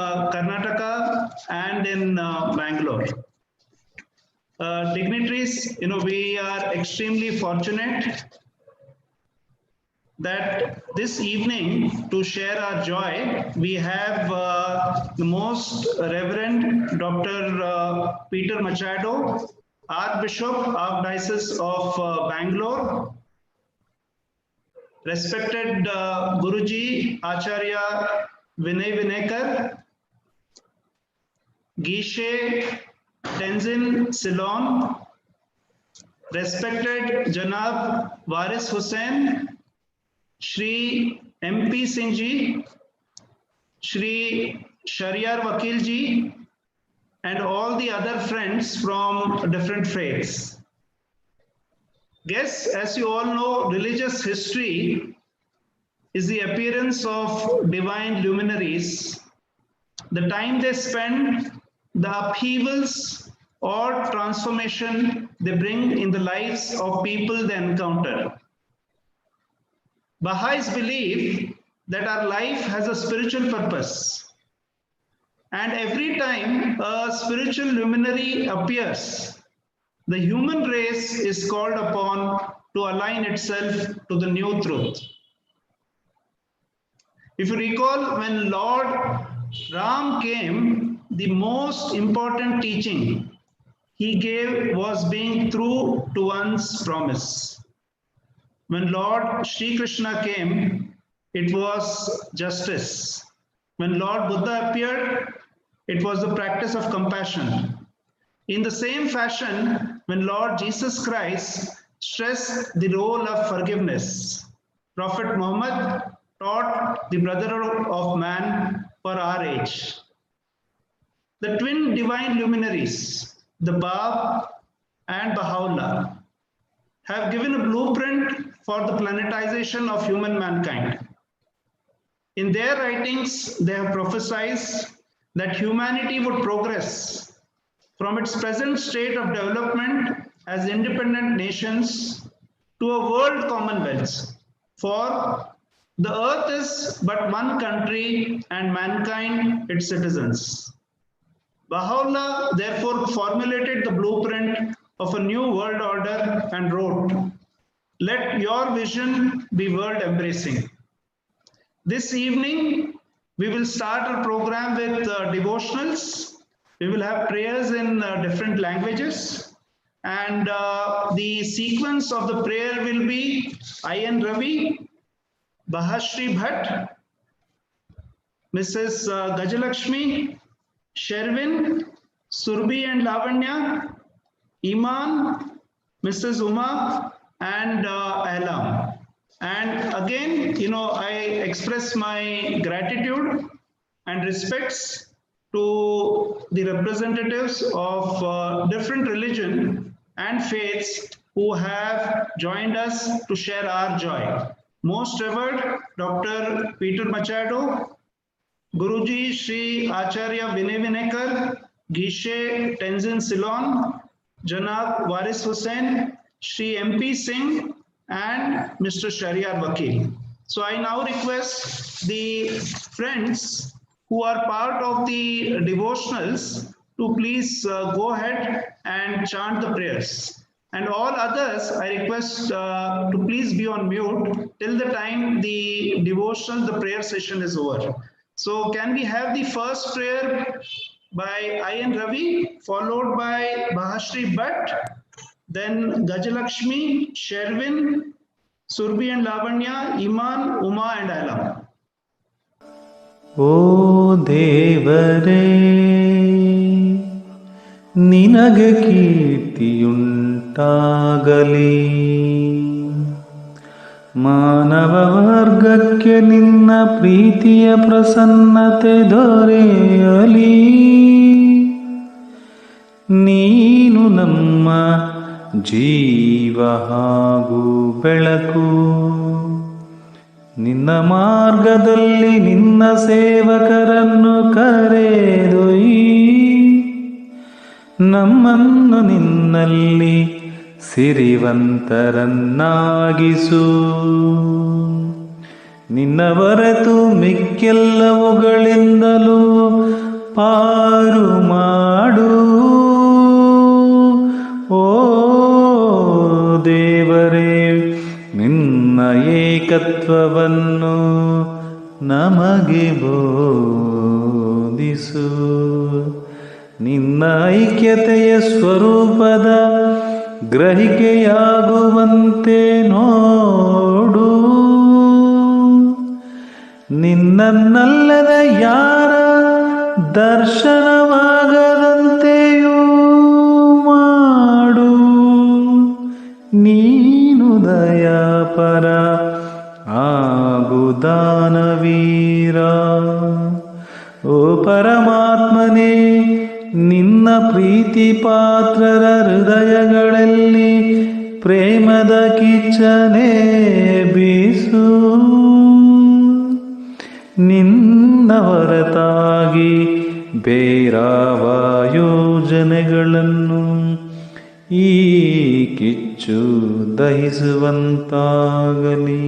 Karnataka and in Bangalore. Dignitaries, we are extremely fortunate that this evening, to share our joy, we have the most Reverend Dr. Peter Machado, Archbishop, Archdiocese of Bangalore, respected Guruji Acharya Vinay Vinekar, Gishe Tenzin Ceylon, respected Janab Waris Hussain, Shri MP Singh Ji, Shri Sharyar Vakil Ji, and all the other friends from different faiths. Guests, as you all know, religious history is the appearance of divine luminaries, the time they spend, the upheavals or transformation they bring in the lives of people they encounter. Baha'is believe that our life has a spiritual purpose, and every time a spiritual luminary appears, the human race is called upon to align itself to the new truth. If you recall, when Lord Ram came, the most important teaching he gave was being true to one's promise. When Lord Sri Krishna came, it was justice. When Lord Buddha appeared, it was the practice of compassion. In the same fashion, when Lord Jesus Christ stressed the role of forgiveness, Prophet Muhammad taught the brotherhood of man for our age. The twin divine luminaries, the Bab and Baha'u'llah, have given a blueprint for the planetization of human mankind. In their writings, they have prophesied that humanity would progress from its present state of development as independent nations to a world commonwealth. For the earth is but one country and mankind its citizens. Baha'u'llah therefore formulated the blueprint of a new world order and wrote, "Let your vision be world embracing." This evening, we will start our program with devotionals. We will have prayers in different languages. And the sequence of the prayer will be I.N. Ravi, Bahashri Bhatt, Mrs. Gajalakshmi, Sherwin, Surbi and Lavanya, Iman, Mrs. Uma, and Alam. And again, I express my gratitude and respects to the representatives of different religion and faiths who have joined us to share our joy. Most revered Dr. Peter Machado, Guruji Sri Acharya Vinay Vinekar, Gishe Tenzin Ceylon, Janab Waris Hussain, Sri MP Singh, and Mr. Sharyar Vakil. So I now request the friends who are part of the devotionals to please go ahead and chant the prayers. And all others, I request to please be on mute till the time the devotional, the prayer session is over. So can we have the first prayer by I.N. Ravi, followed by Bahashri Bhatt, then Gajalakshmi, Sherwin, Surbi and Lavanya, Iman, Uma and Alam. O Devare, ನಿನಗೆ ಕೀರ್ತಿಯುಂಟಾಗಲಿ. ಮಾನವ ವರ್ಗಕ್ಕೆ ನಿನ್ನ ಪ್ರೀತಿಯ ಪ್ರಸನ್ನತೆ ದೊರೆಯಲಿ. ನೀನು ನಮ್ಮ ಜೀವ ಹಾಗೂ ಬೆಳಕು. ನಿನ್ನ ಮಾರ್ಗದಲ್ಲಿ ನಿನ್ನ ಸೇವಕರನ್ನು ಕರೆದೊಯ್ಯಿ. ನಮ್ಮನ್ನು ನಿನ್ನಲ್ಲಿ ಸಿರಿವಂತರನ್ನಾಗಿಸು. ನಿನ್ನ ಹೊರತು ಮಿಕ್ಕೆಲ್ಲವುಗಳಿಂದಲೂ ಪಾರು ಮಾಡು. ಓ ದೇವರೇ, ನಿನ್ನ ಏಕತ್ವವನ್ನು ನಮಗೆ ಬೋಧಿಸು. ನಿನ್ನ ಐಕ್ಯತೆಯ ಸ್ವರೂಪದ ಗ್ರಹಿಕೆಯಾಗುವಂತೆ ನೋಡು. ನಿನ್ನನ್ನಲ್ಲದ ಯಾರ ದರ್ಶನವಾಗದಂತೆಯೂ ಮಾಡು. ನೀನು ದಯಾಪರ ಹಾಗೂ ದಾನವೀರ. ಓ ಪರಮಾತ್ಮನೇ, ನಿನ್ನ ಪ್ರೀತಿ ಪಾತ್ರರ ಹೃದಯಗಳಲ್ಲಿ ಪ್ರೇಮದ ಕಿಚ್ಚನೆ ಬೀಸು. ನಿನ್ನ ಹೊರತಾಗಿ ಬೇರಾವ ಯೋಜನೆಗಳನ್ನು ಈ ಕಿಚ್ಚು ದಹಿಸುವಂತಾಗಲಿ.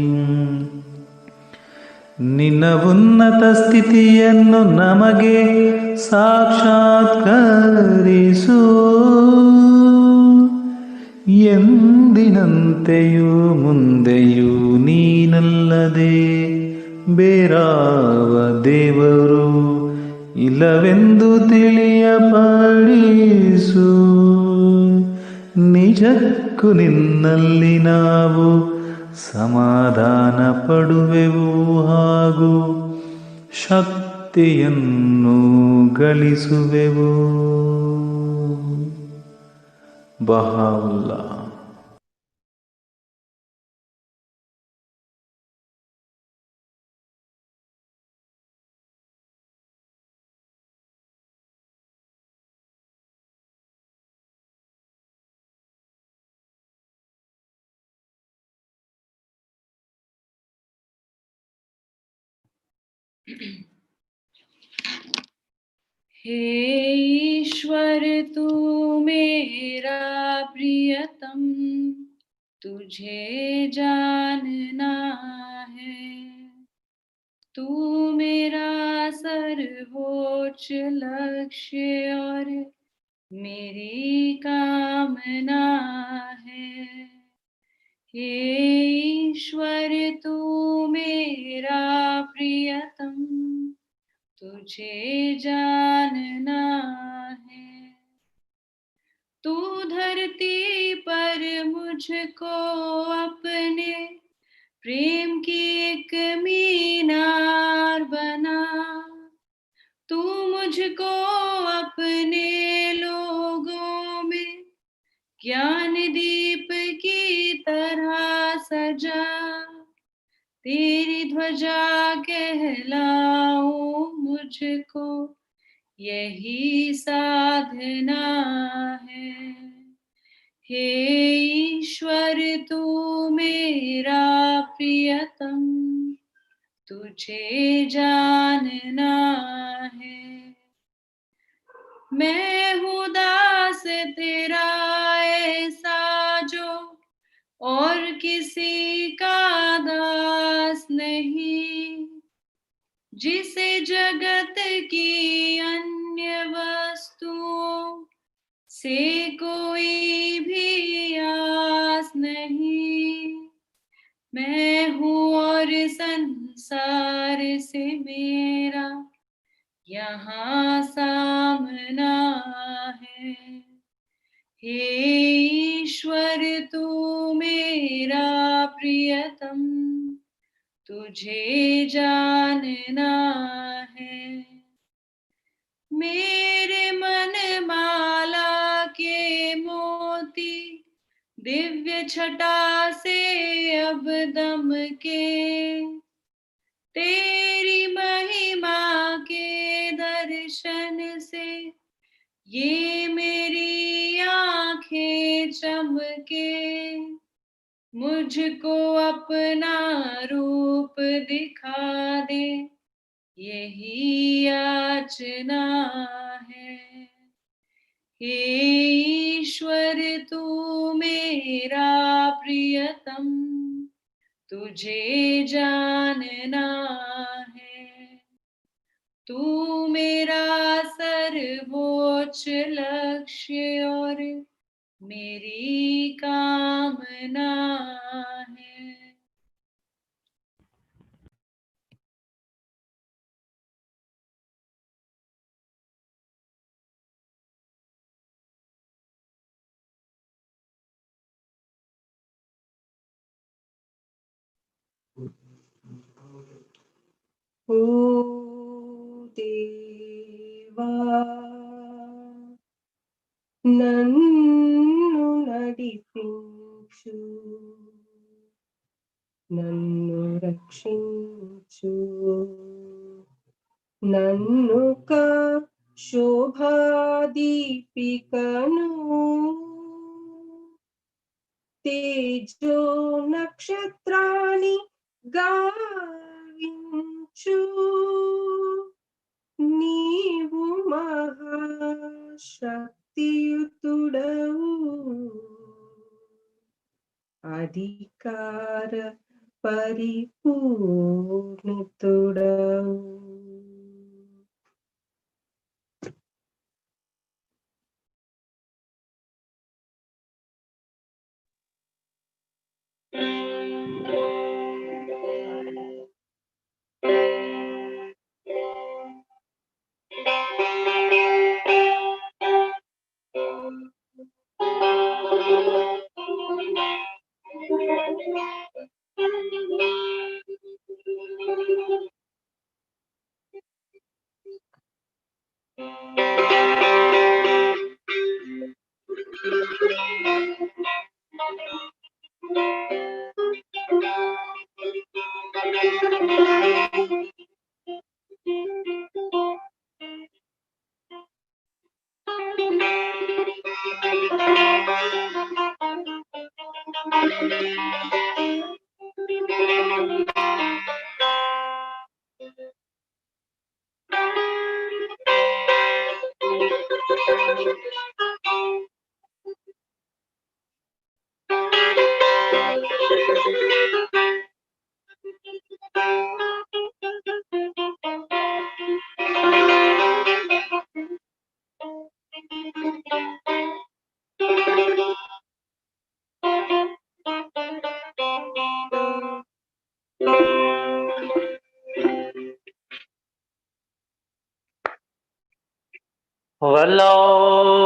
ನಿನ್ನ ಉನ್ನತ ಸ್ಥಿತಿಯನ್ನು ನಮಗೆ ಸಾಕ್ಷಾತ್ಕರಿಸು. ಎಂದಿನಂತೆಯೂ ಮುಂದೆಯೂ ನೀನಲ್ಲದೆ ಬೇರಾವ ದೇವರು ಇಲ್ಲವೆಂದು ತಿಳಿಯಪಡಿಸು. ನಿಜಕ್ಕೂ ನಿನ್ನಲ್ಲಿ ನಾವು ಸಮಾಧಾನ ಪಡುವೆವು ಹಾಗೂ ಶಕ್ತಿಯನ್ನು ಗಳಿಸುವೆವು. ಬಹಾವುಲ್ಲಾ. हे ईश्वर तू मेरा प्रियतम, तुझे जानना है। तू मेरा सर्वोच्च लक्ष्य और मेरी कामना है। हे ईश्वर तू मेरा प्रियतम, तुझे जानना है। तू धरती पर मुझको अपने प्रेम की एक मीनार बना। तू मुझको अपने लोगों में ज्ञान दीप की तरह सजा। तेरी ध्वजा कहलाऊं मुझको, यही साधना है। हे ईश्वर तू मेरा प्रियतम, तुझे जानना है। मैं हूँ दास तेरा ऐसा जो और किसी का दास नहीं, जिसे जगत की अन्य वस्तुओं से कोई भी आस नहीं। मैं हूँ और संसार से मेरा यहाँ सामना है। हे ईश्वर तू मेरा प्रियतम, तुझे जानना है। मेरे मन माला के मोती दिव्य छटा से अब दम के, तेरी महिमा के दर्शन से ये मेरी आंखें चमके। मुझको अपना रूप दिखा दे, यही याचना है। हे ईश्वर तू मेरा प्रियतम, तुझे जानना है। तू मेरा सर्वोच्च लक्ष्य और मेरी कामना है। ओ देवा నన్ను నడిపించు, నన్ను రక్షించు, నన్నుక శోభాదీపికను తేజో నక్షత్రాన్ని గావించు. నీవు మహాశక్తియుతుడవు, అధికార పరిపూర్ణితుడవు.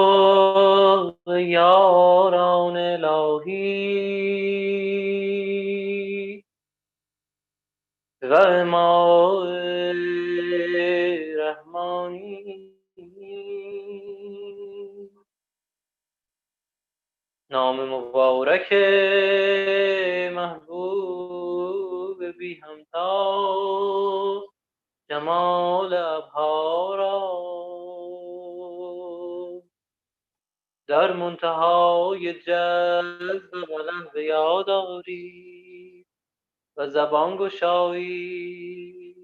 والله یاران الهی و امام رحمانی، نام مبارک محبوب بی همتا، جمال ابهارا در منتهای جذب و لحظه یاد آری و زبان گشایی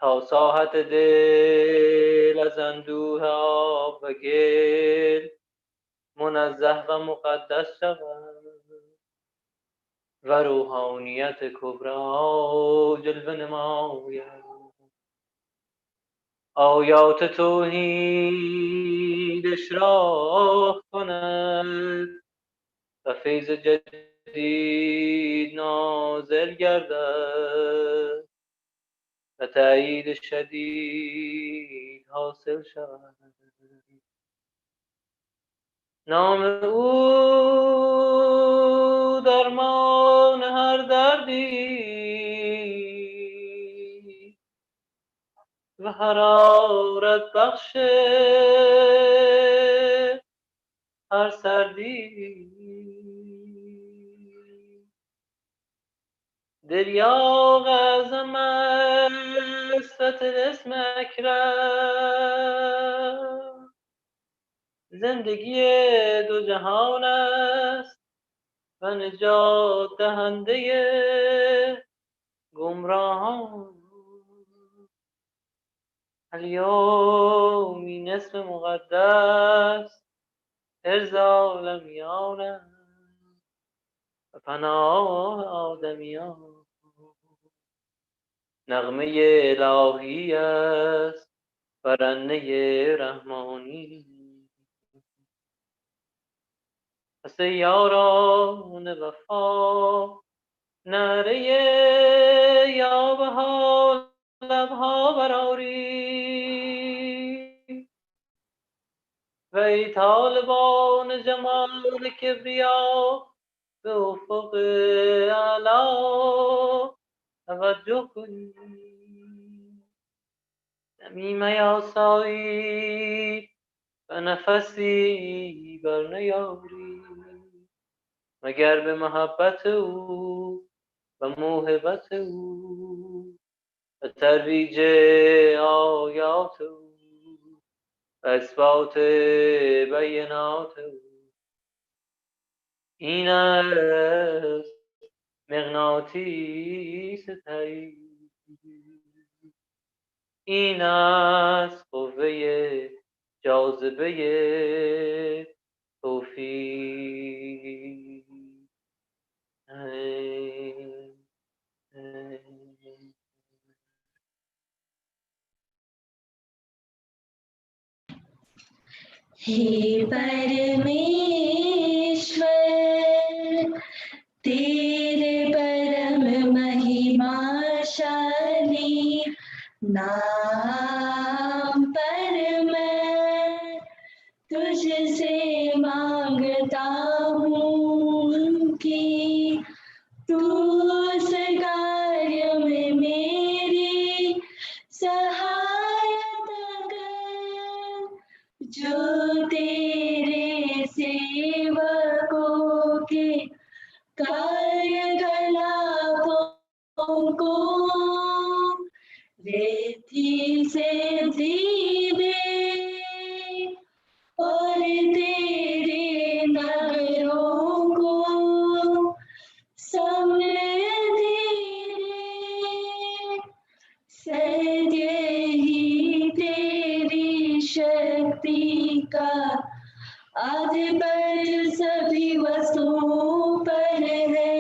تا ساحت دل از اندوه آب و گل منزه و مقدس شود و روحانیت کبرا جلوه نماید. آیات توحید اشراق کند و فیض جدید نازل گردد و تأیید شدید حاصل شود. نام او درمان هر دردی و حرارت بخش هر سردی. دریاغ اعظم است اسم اکرم، زندگی دو جهان است و نجات دهنده گمراهان. الیوم این اسم مقدس ارز عالمیان و پناه آدمیان. نغمه الهی است، برنده رحمانی. پس یاران وفا نعره یا بها لبها برآورید، و ای طالبان جمال کبریا به افق اعلا توجه کنید. دمی میاسایید و نفسی بر نیارید، مگر به محبت او و موهبت او و ترویج آیات او و اثبات بینات او. این است مغناطیس تایید، این است قوه جاذبه توفیق. हे परमेश्वर, तेरे परम महिमाशाली नाम पर मैं तुझसे मांगता हूँ कि तू उस कार्य में मेरी सहायता कर जो तेरे सेवकों के कार्यकलापों को रिद्धि सिद्धि दे और तेरे नगरों को समृद्धि दे। सद्य ही तेरी शक्ति का आधिपत्य सभी वस्तुओं पर है,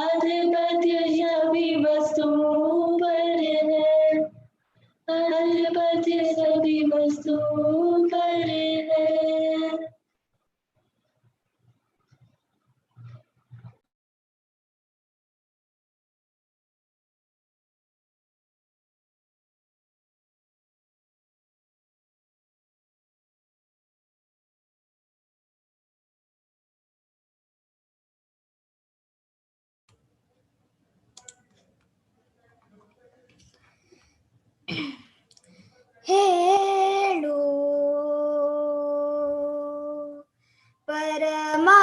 आधिपत्य सभी वस्तुओं पर है, आधिपत्य सभी वस्तुओं पर है। ಹೇಳು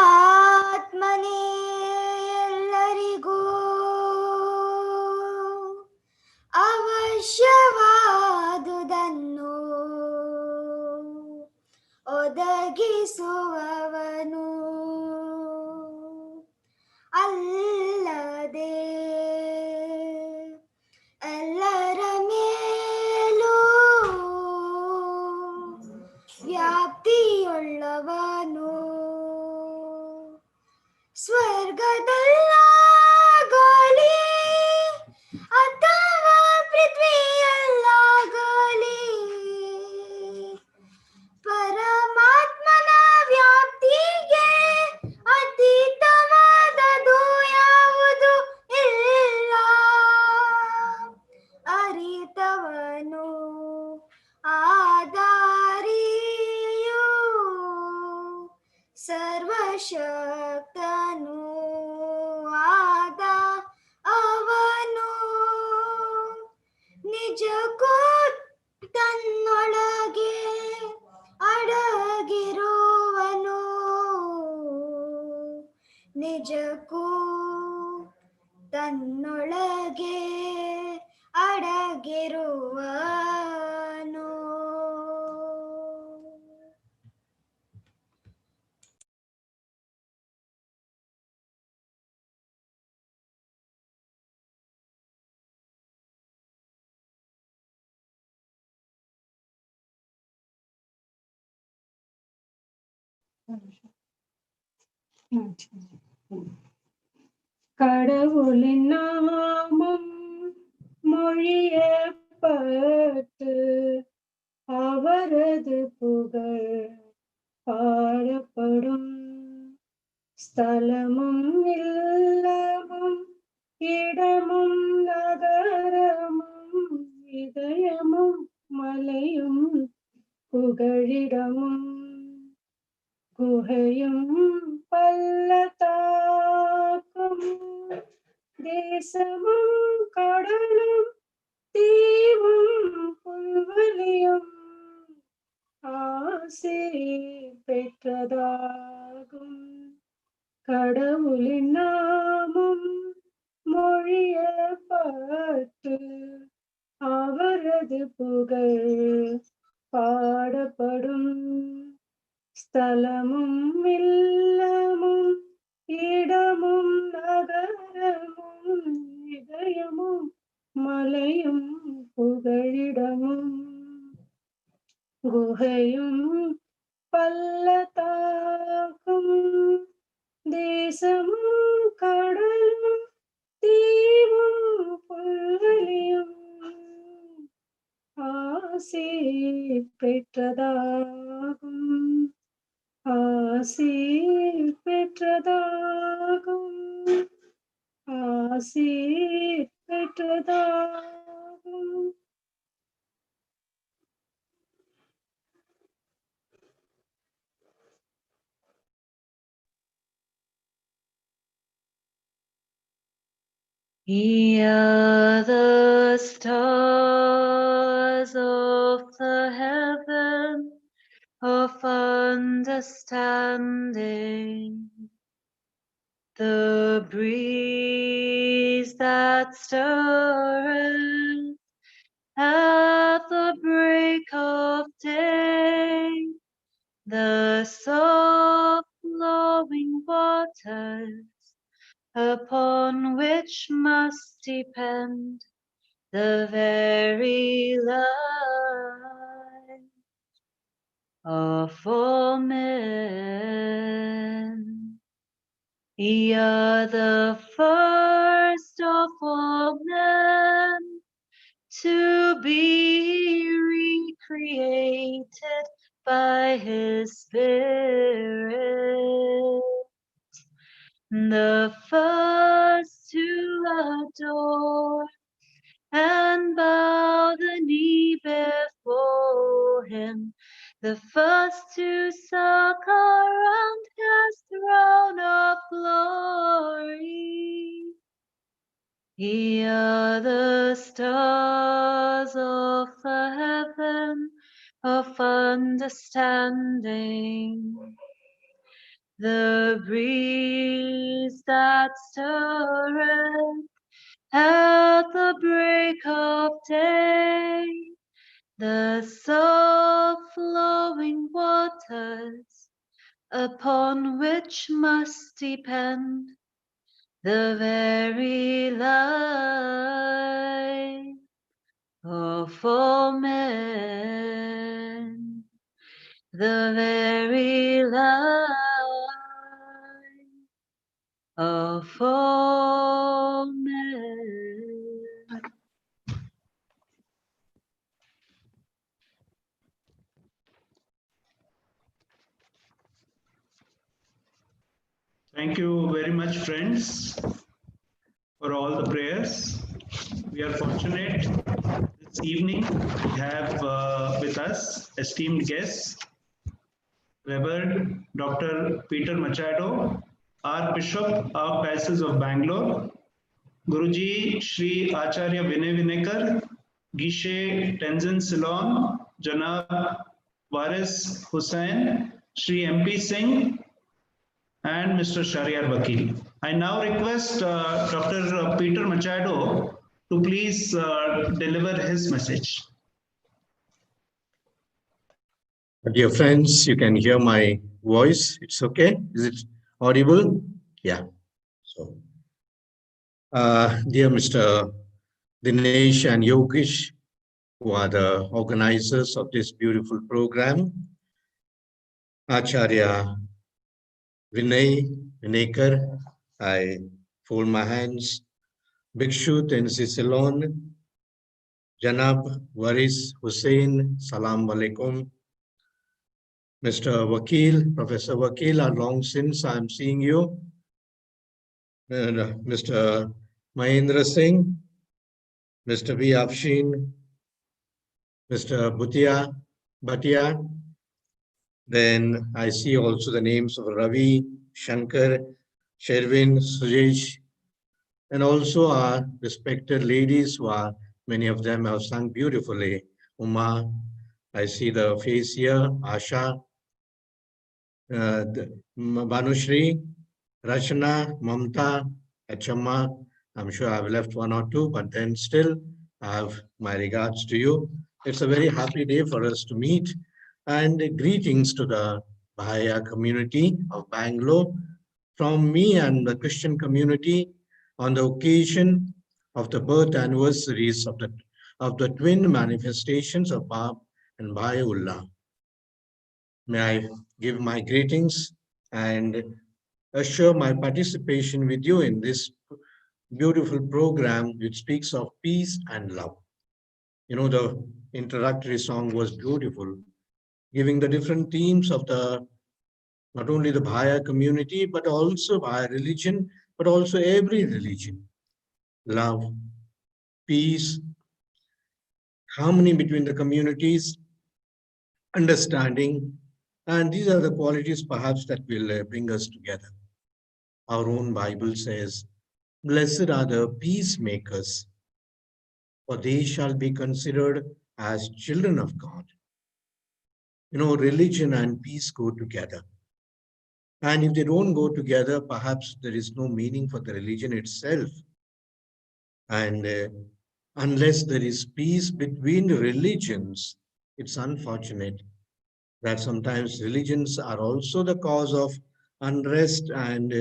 ಪರಮಾತ್ಮನೇ ಎಲ್ಲರಿಗೂ ಅವಶ್ಯವಾದುದನ್ನು ಒದಗಿಸುವವನು, ಅಲ್ಲದೆ ಎಲ್ಲರ ಮೇಲೂ ವ್ಯಾಪ್ತಿಯುಳ್ಳವನು. ಸ್ವರ್ಗದಲ್ಲಾಗಲಿ ಅಥವಾ ಪೃಥ್ವಿಯಲ್ಲಾಗಲಿ ಪರಮಾತ್ಮನ ವ್ಯಾಪ್ತಿಗೆ ಅತೀತವಾದದು ಯಾವುದು ಇಲ್ಲ. ಅರಿತವನು ಆಧಾರಿಯು ಸರ್ವಶಕ್ತನು ಆದ ಅವನು, ನಿಜಕ್ಕೂ ತನ್ನೊಳಗೆ ಅಡಗಿರುವನು, ನಿಜಕ್ಕೂ ತನ್ನೊಳಗೆ ಅಡಗಿರುವನು. கடவுளின் நாமம் மொழியப்பட்டு அவரது புகழ் பாடப்படும். ஸ்தலமும் இல்லமும் இடமும் நகரமும் இதயமும் மலையும் புகழிடமும் குகையும் பள்ளத்தாக்கும் தேசமும் கடலும் தீவும் புல்வெளியும் ஆசி பெற்றதாகும். கடவுளின் நாமம் மொழியப்பட்டு அவரது புகழ் பாடப்படும். ஸ்தலமும் இல்லமும் இடமும் நகரமும் இதயமும் மலையும் புகழிடமும் குகையும் பள்ளத்தாக்கும் தேசமும் கடலும் தீவும் புல்வெளியும் ஆசி பெற்றதாகும். ஆசி பெற்றதாகும். ஆசி பெற்றதாகும். Ye are the stars of the heaven of understanding, the breeze that stirreth at the break of day, the soft flowing waters upon which must depend the very life of all men. Ye are the first of all men to be recreated by His Spirit, the first to adore and bow the knee before Him, the first to succor around His throne of glory. Ye are the stars of the heaven of understanding, the breeze that stirreth at the break of day, the soft flowing waters upon which must depend the very life of all men, the very life of all men. Thank you very much, friends, for all the prayers. We are fortunate this evening we have with us esteemed guests, Reverend Dr. Peter Machado, Archbishop of Diocese of Bangalore, Guruji Shri Acharya Vinay Vinekar, Gishe Tenzin Ceylon, Janab Waris Hussain, Shri MP Singh, and Mr. Shariar Vakil. I now request Dr. Peter Machado to please deliver his message. Dear friends, you can hear my voice. It's okay? Is it audible? Yeah. So, dear Mr. Dinesh and Yogesh, who are the organizers of this beautiful program, Acharya Vinay Vinekar, I fold my hands. Bhikshu Tensi Ceylon, Janab Waris Hussain, Salam Alaikum. Mr. Vakil, Professor Vakil, long since I'm seeing you. And, Mr. Mahendra Singh, Mr. V. Afshin, Mr. Bhatia. Then I see also the names of Ravi, Shankar, Sherwin, Sujesh, and also our respected ladies who are, many of them have sung beautifully. Uma, I see the face here, Asha, Banushri, Rachana, Mamta, Achamma. I'm sure I've left one or two, but then still I have my regards to you. It's a very happy day for us to meet, and greetings to the Baha'i community of Bangalore from me and the Christian community on the occasion of the birth anniversaries of the twin manifestations of Bab and Baha'u'llah. May I give my greetings and assure my participation with you in this beautiful program which speaks of peace and love. You know, the introductory song was beautiful, giving the different themes of the not only the Baha'i community, but also Baha'i religion, but also every religion. Love, peace, harmony between the communities, understanding, and these are the qualities perhaps that will bring us together. Our own Bible says, "Blessed are the peacemakers, for they shall be considered as children of God." You know, religion and peace go together. And if they don't go together, perhaps there is no meaning for the religion itself. And unless there is peace between religions, it's unfortunate that sometimes religions are also the cause of unrest and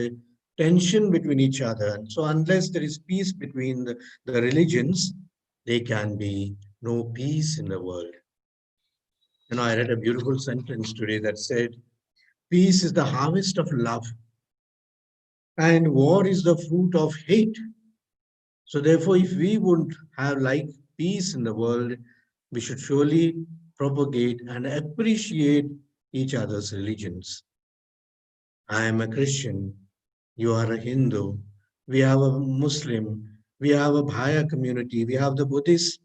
tension between each other. So unless there is peace between the religions, there can be no peace in the world. You know, I read a beautiful sentence today that said, "Peace is the harvest of love, and war is the fruit of hate." So therefore, if we would have like peace in the world, we should surely propagate and appreciate each other's religions. I am a Christian, you are a Hindu, we have a Muslim, we have a Baha'i community, we have the Buddhists,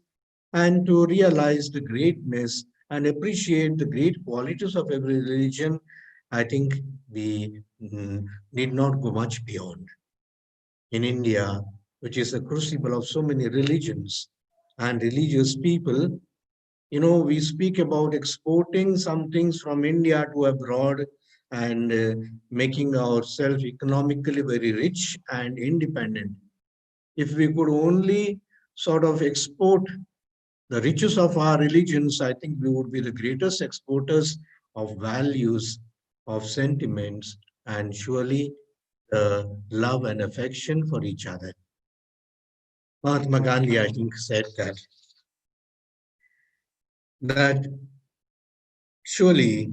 and to realize the greatness and appreciate the great qualities of every religion, I think we need not go much beyond. In India, which is a crucible of so many religions and religious people, you know, we speak about exporting some things from India to abroad and making ourselves economically very rich and independent. If we could only sort of export the riches of our religions, I think we would be the greatest exporters of values, of sentiments, and surely love and affection for each other. Mahatma Gandhi, I think, said that surely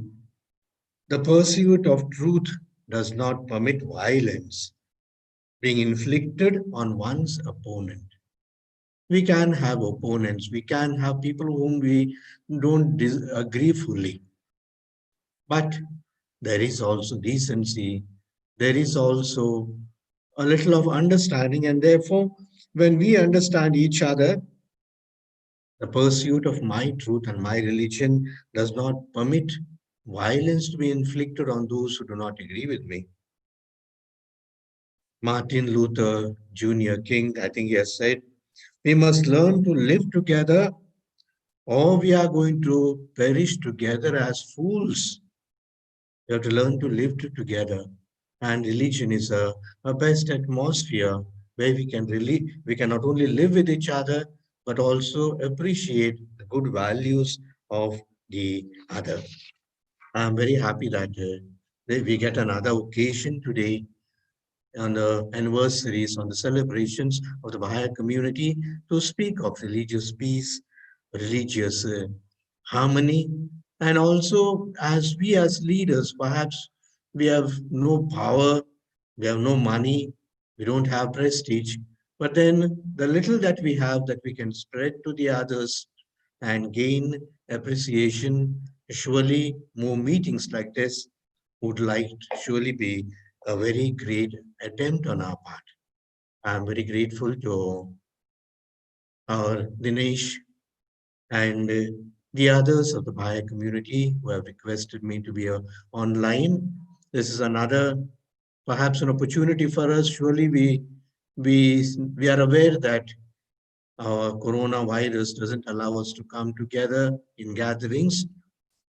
the pursuit of truth does not permit violence being inflicted on one's opponent. We can have opponents, we can have people whom we don't agree fully, but there is also decency, there is also a little of understanding, and therefore, when we understand each other, the pursuit of my truth and my religion does not permit violence to be inflicted on those who do not agree with me. Martin Luther Jr. King, I think he has said, we must learn to live together or we are going to perish together as fools. We have to learn to live together. And religion is a best atmosphere where we can not only live with each other, but also appreciate the good values of the other. I'm very happy that we get another occasion today on the anniversaries, on the celebrations of the Baha'i community to speak of religious peace, religious harmony, and also as we as leaders, perhaps we have no power, we have no money, We don't have prestige, but then the little that we have that we can spread to the others and gain appreciation, surely more meetings like this would like surely be a very great attempt on our part. I'm very grateful to our Dinesh and the others of the Baha'i community who have requested me to be online. This is another perhaps an opportunity for us. Surely we are aware that our coronavirus doesn't allow us to come together in gatherings.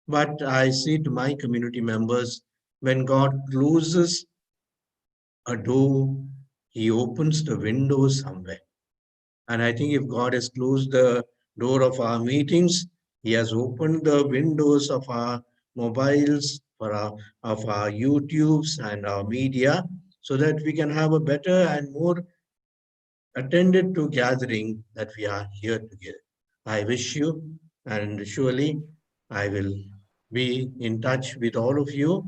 But I say to my community members, when God closes a door, He opens the window somewhere. And I think if God has closed the door of our meetings, He has opened the windows of our mobiles, of our YouTubes and our media, so that we can have a better and more attended to gathering that we are here together. I wish you, and surely I will be in touch with all of you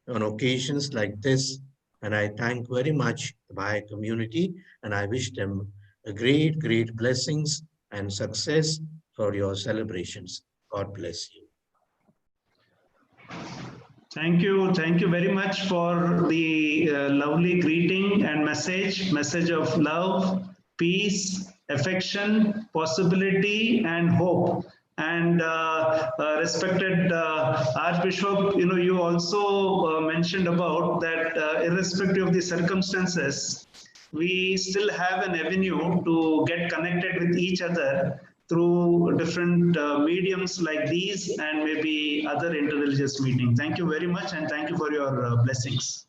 on occasions like this. And I thank very much the Baha'i community, and I wish them a great, great blessings and success for your celebrations. God bless you. Thank you very much for the lovely greeting and message of love, peace, affection, possibility, and hope. And respected Archbishop, you also mentioned about that irrespective of the circumstances, we still have an avenue to get connected with each other through different mediums like these and maybe other interreligious meetings. Thank you very much and thank you for your blessings.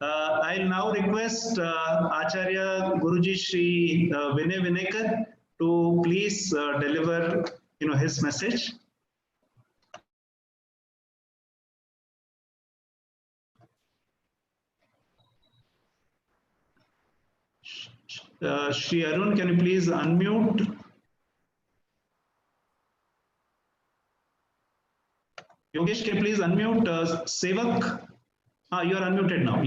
I'll now request Acharya Guruji Shri Vinay Vinekar to please deliver his message. Shri Arun, can you please unmute? Yogesh, can you please unmute Sevak? You are unmuted now.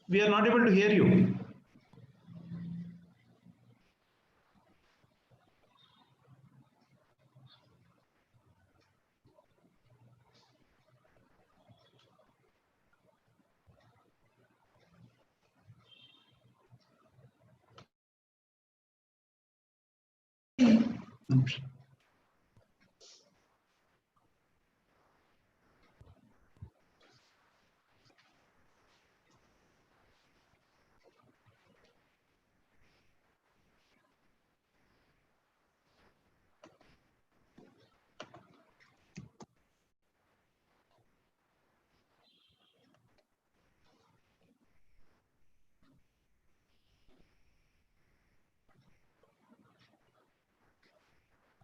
We are not able to hear you.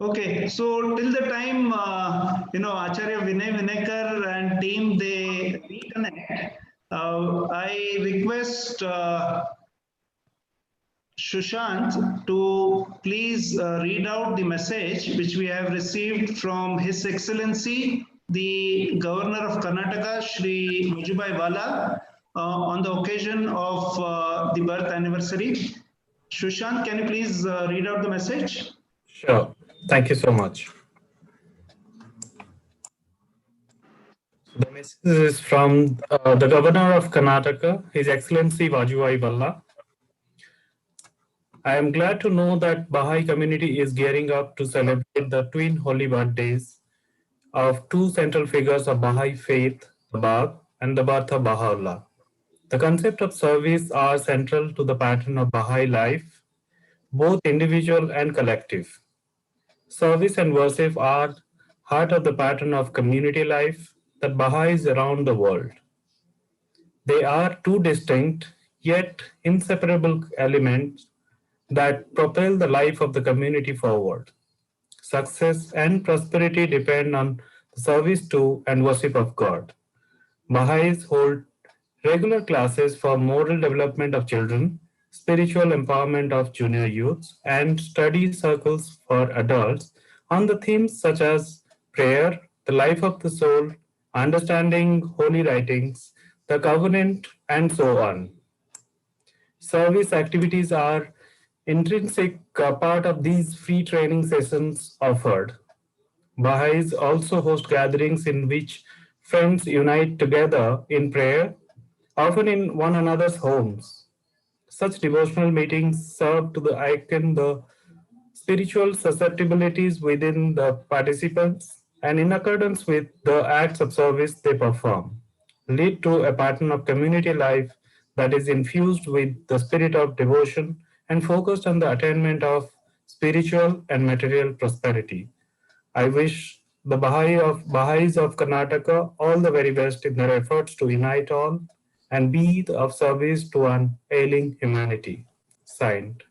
Okay, so till the time Acharya Vinay Vinekar and team they reconnect, I request Shushant to please read out the message which we have received from His Excellency the Governor of Karnataka, Shri Mujubai Wala, on the occasion of the birth anniversary. Shushant, can you please read out the message? Sure. Thank you so much. The message is from the Governor of Karnataka, His Excellency Vajuvai Valla. I am glad to know that Baha'i community is gearing up to celebrate the twin holy birthdays of two central figures of Baha'i faith, the Bab and the birth of Baha'u'llah. The concept of service are central to the pattern of Baha'i life, both individual and collective. Service and worship are heart of the pattern of community life that Baha'is around the world. They are two distinct yet inseparable elements that propel the life of the community forward. Success and prosperity depend on the service to and worship of God. Baha'is hold regular classes for moral development of children, spiritual empowerment of junior youths, and study circles for adults on the themes such as prayer, the life of the soul, understanding Holy Writings, the covenant, and so on. Service activities are intrinsic part of these free training sessions offered. Baha'is also host gatherings in which friends unite together in prayer, often in one another's homes. Such devotional meetings serve to awaken the spiritual susceptibilities within the participants and, in accordance with the acts of service they perform, lead to a pattern of community life that is infused with the spirit of devotion and focused on the attainment of spiritual and material prosperity. I wish the Baha'is of Karnataka all the very best in their efforts to unite all and be of service to an ailing humanity. Signed.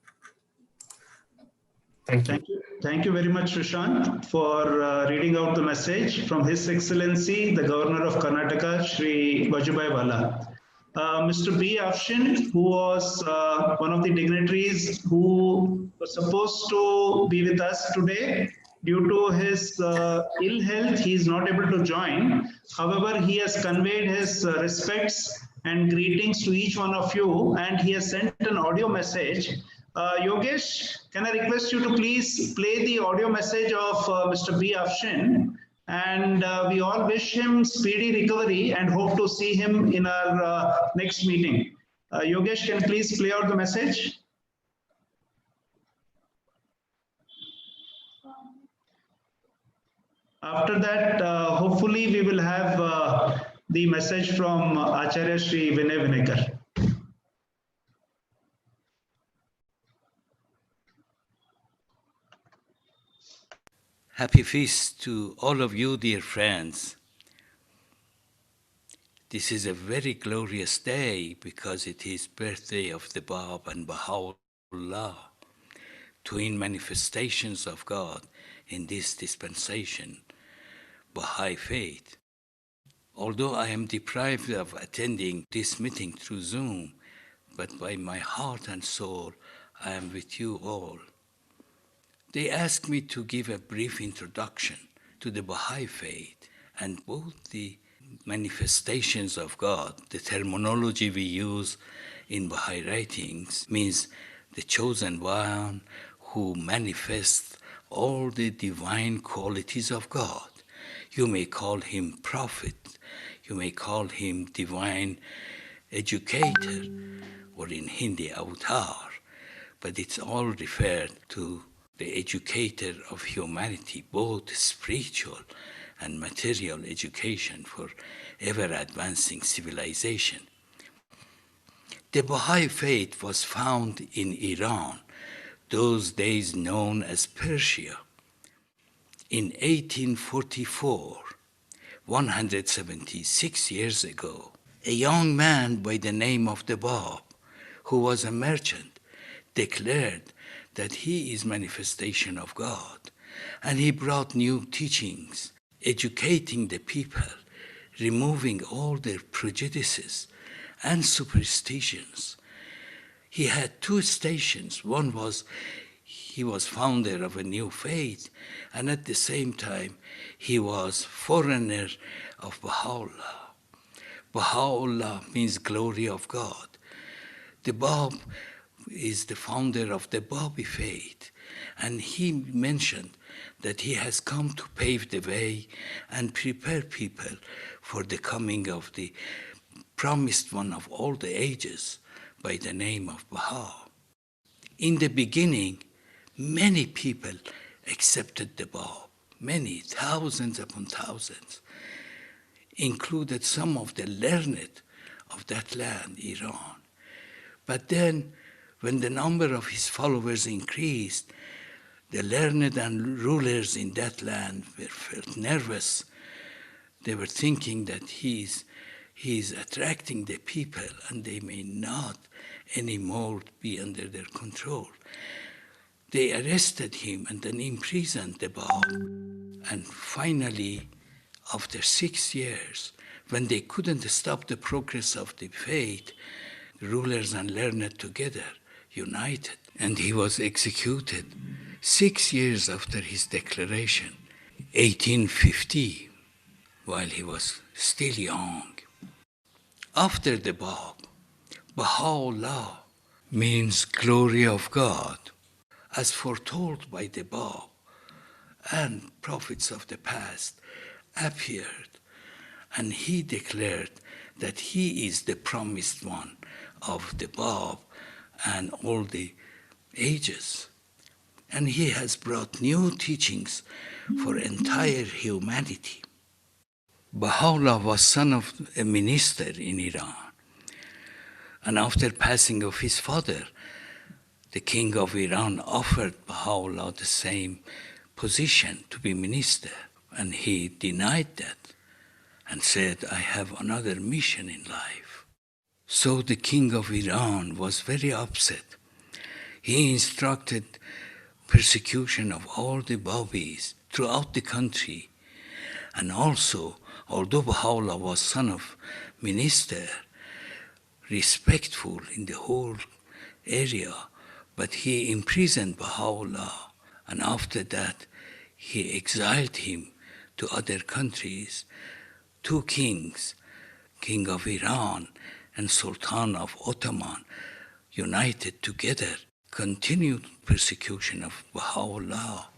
Thank you. Thank you very much, Sushant, for reading out the message from His Excellency, the Governor of Karnataka, Shri Vajubhai Vala. Mr. B. Afshin, who was one of the dignitaries who was supposed to be with us today, due to his ill health, he is not able to join. However, he has conveyed his respects and greetings to each one of you, and he has sent an audio message. Yogesh, can I request you to please play the audio message of Mr. B. Afshin? And we all wish him speedy recovery and hope to see him in our next meeting. Yogesh, can you please play out the message? After that, hopefully we will have the message from Acharya Shri Vinay Vinekar. Happy feast to all of you, dear friends. This is a very glorious day because it is birthday of the Bab and Baha'u'llah, twin manifestations of God in this dispensation, Baha'i faith. Although I am deprived of attending this meeting through Zoom, but by my heart and soul, I am with you all. They asked me to give a brief introduction to the Baha'i faith and both the manifestations of God. The terminology we use in Baha'i writings means the chosen one who manifests all the divine qualities of God. You may call him prophet, you may call him divine educator, or in Hindi, avatar, but it's all referred to the educator of humanity, both spiritual and material education for ever-advancing civilization. The Baha'i faith was found in Iran, those days known as Persia. In 1844, 176 years ago, a young man by the name of the Bab, who was a merchant, declared that he is manifestation of God, and he brought new teachings, educating the people, removing all their prejudices and superstitions. He had two stations. One was he was founder of a new faith, and at the same time, he was forerunner of Baha'u'llah. Baha'u'llah means glory of God. The Bab is the founder of the Baha'i faith, and he mentioned that he has come to pave the way and prepare people for the coming of the promised one of all the ages by the name of Baha. In the beginning, many people accepted the Bab, many, thousands upon thousands, included some of the learned of that land, Iran. But then, when the number of his followers increased, the learned and rulers in that land felt nervous. They were thinking that he's attracting the people and they may not anymore be under their control. They arrested him and then imprisoned the Bab. And finally, after 6 years, when they couldn't stop the progress of the faith, rulers and learned together united, and he was executed 6 years after his declaration, 1850, while he was still young. After the Bab, Baha'u'llah means glory of God, as foretold by the Bab, and prophets of the past appeared, and he declared that he is the promised one of the Bab and all the ages. And he has brought new teachings for entire humanity. Baha'u'llah was son of a minister in Iran. And after passing of his father, the king of Iran offered Baha'u'llah the same position to be minister. And he denied that and said, I have another mission in life. So the king of Iran was very upset. He instructed persecution of all the Babis throughout the country. And also, although Baha'u'llah was son of minister, respectful in the whole area, but he imprisoned Baha'u'llah. And after that, he exiled him to other countries. Two kings, King of Iran and Sultan of Ottoman, united together, continued persecution of Baha'u'llah.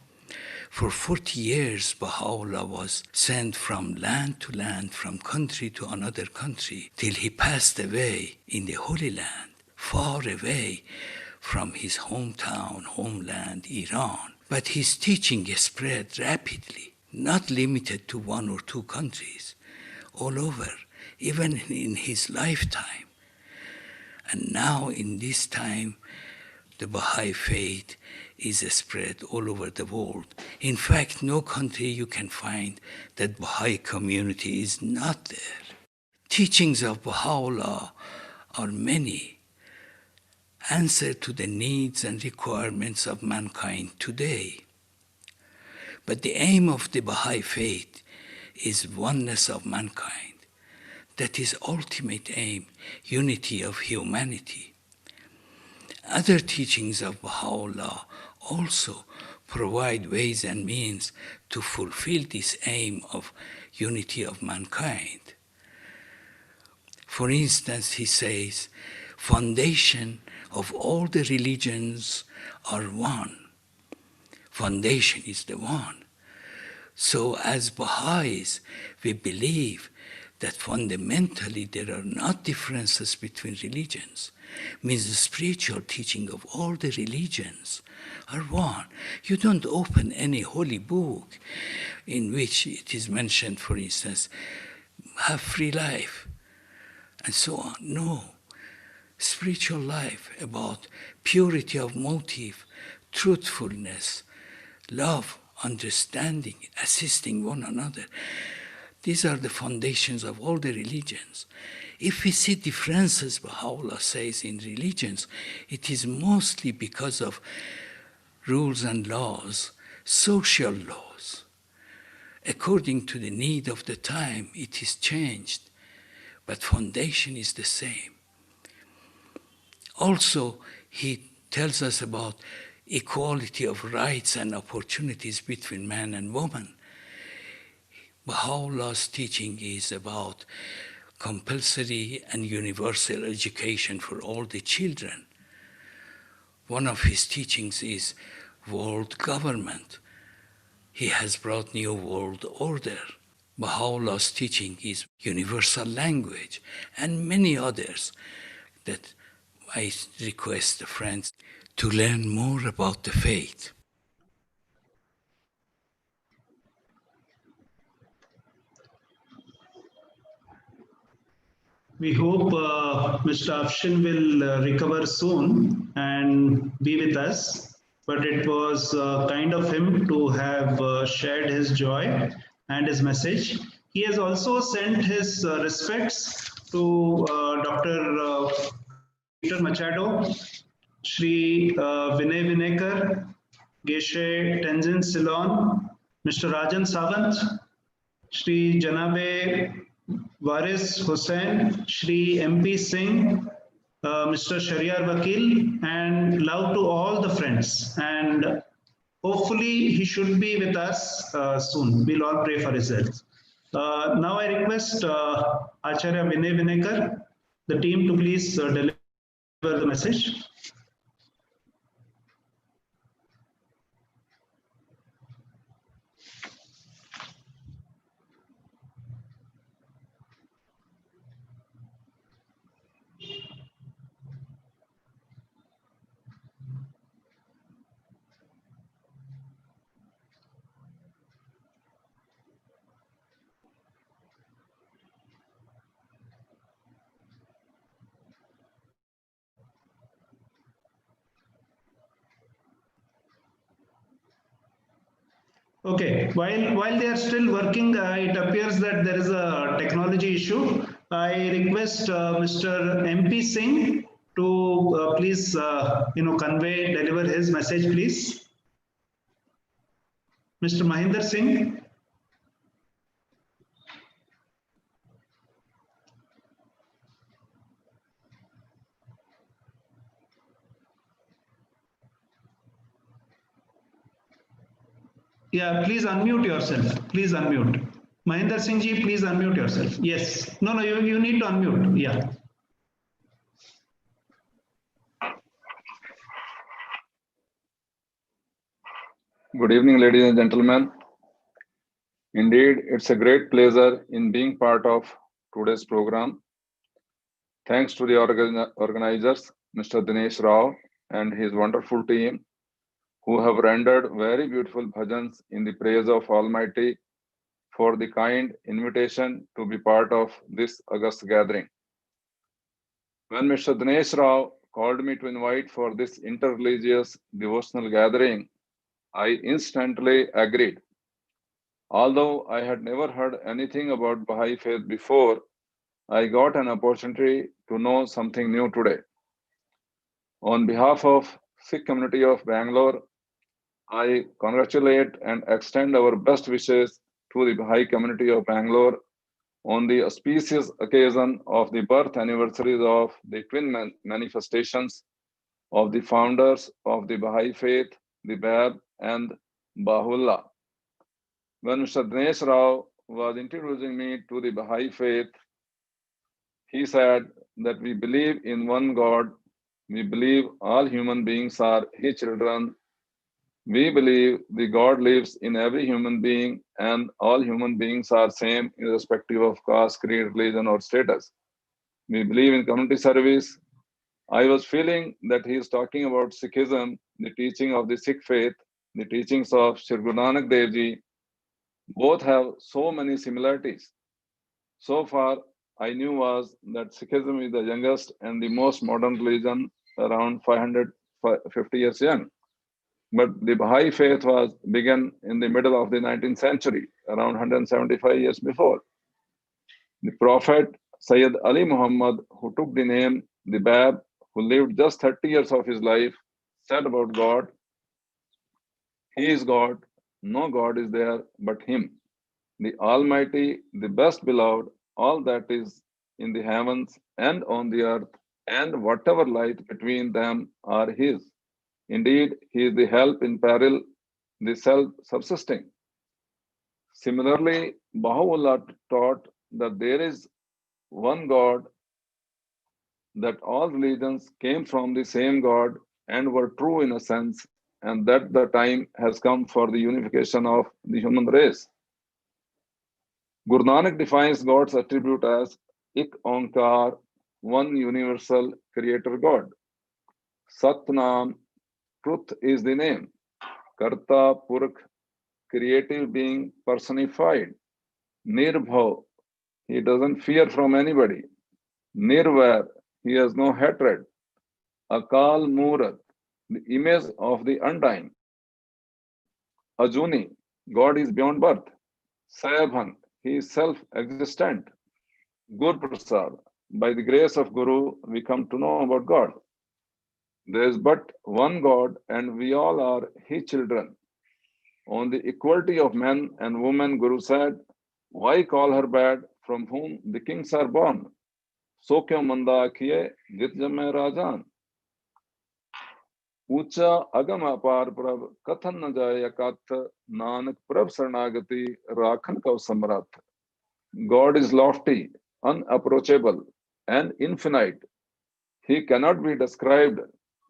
For 40 years, Baha'u'llah was sent from land to land, from country to another country, till he passed away in the Holy Land, far away from his hometown, homeland, Iran. But his teaching spread rapidly, not limited to one or two countries, all over, even in his lifetime. And now in this time, the Baha'i faith is spread all over the world. In fact, no country you can find that Baha'i community is not there. Teachings of Baha'u'llah are many, answer to the needs and requirements of mankind today. But the aim of the Baha'i faith is oneness of mankind. That is ultimate aim, unity of humanity. Other teachings of Baha'u'llah also provide ways and means to fulfill this aim of unity of mankind. For instance, he says, foundation of all the religions are one. Foundation is the one. So as Baha'is, we believe that fundamentally there are not differences between religions. Means the spiritual teaching of all the religions are one. You don't open any holy book in which it is mentioned, for instance, have free life, and so on. No. Spiritual life about purity of motive, truthfulness, love, understanding, assisting one another. These are the foundations of all the religions. If we see differences, Baha'u'llah says, in religions, it is mostly because of rules and laws, social laws. According to the need of the time, it is changed, but foundation is the same. Also, he tells us about equality of rights and opportunities between man and woman. Baha'u'llah's teaching is about compulsory and universal education for all the children. One of his teachings is world government. He has brought new world order. Baha'u'llah's teaching is universal language and many others that I request the friends to learn more about the faith. We hope Mr. Afshin will recover soon and be with us. But it was kind of him to have shared his joy and his message. He has also sent his respects to Dr. Peter Machado, Shri Vinay Vinekar, Geshe Tenzin Silon, Mr. Rajan Sawant, Shri Janabe Waris Hussain, Shri MP Singh, Mr. Shariar Vakil, and love to all the friends. And hopefully he should be with us soon. We'll all pray for his health. Now I request Acharya Vinay Vinekar, the team, to please deliver the message. Okay, while they are still working, it appears that there is a technology issue. I request Mr. MP Singh to please deliver his message, please. Mr. Mahinder Singh. Yeah, please unmute yourself. Please unmute. Mahinder Singh ji, please unmute yourself. Yes. No, you need to unmute. Yeah. Good evening, ladies and gentlemen. Indeed, it's a great pleasure in being part of today's program. Thanks to the organizers, Mr. Dinesh Rao and his wonderful team, who have rendered very beautiful bhajans in the praise of Almighty, for the kind invitation to be part of this august gathering. When Mr. Dinesh Rao called me to invite for this interreligious devotional gathering, I instantly agreed. Although I had never heard anything about Baha'i faith before, I got an opportunity to know something new today. On behalf of Sikh community of Bangalore, I congratulate and extend our best wishes to the Baha'i community of Bangalore on the auspicious occasion of the birth anniversaries of the twin manifestations of the founders of the Baha'i faith, the Bab and Baha'u'llah. When Mr. Dinesh Rao was introducing me to the Baha'i faith, he said that we believe in one God, we believe all human beings are his children, we believe the God lives in every human being and all human beings are same irrespective of caste, creed, religion or status. We believe in community service. I was feeling that he is talking about Sikhism, the teaching of the Sikh faith, the teachings of Sri Guru Nanak Dev Ji. Both have so many similarities. So far, I knew was that Sikhism is the youngest and the most modern religion, around 550 years young. But the Baha'i faith was begun in the middle of the 19th century, around 175 years before. The Prophet Sayyid Ali Muhammad, who took the name the Bab, who lived just 30 years of his life, said about God, He is God, no God is there but Him. The Almighty, the best beloved, all that is in the heavens and on the earth, and whatever lies between them are His. Indeed, He is the help in peril, the self-subsisting. Similarly, Baha'u'llah taught that there is one God, that all religions came from the same God and were true in a sense, and that the time has come for the unification of the human race. Guru Nanak defines God's attribute as Ik Onkar, one universal creator God. Satnam, truth is the name. Karta Purkh, creative being personified. Nirbhav, he doesn't fear from anybody. Nirvair, he has no hatred. Akal Murat, the image of the undying. Ajuni, God is beyond birth. Sayabhan, he is self-existent. Gur Prasad, by the grace of Guru, we come to know about God. There is but one God and we all are His children. On the equality of men and women, Guru said, why call her bad from whom the kings are born? So kyo manda kiye jit jame rajan. Ucha agam apar prab kathan na jaya kath nanak prab sarnagati rakhan kav samrat. God is lofty, unapproachable, and infinite. He cannot be described.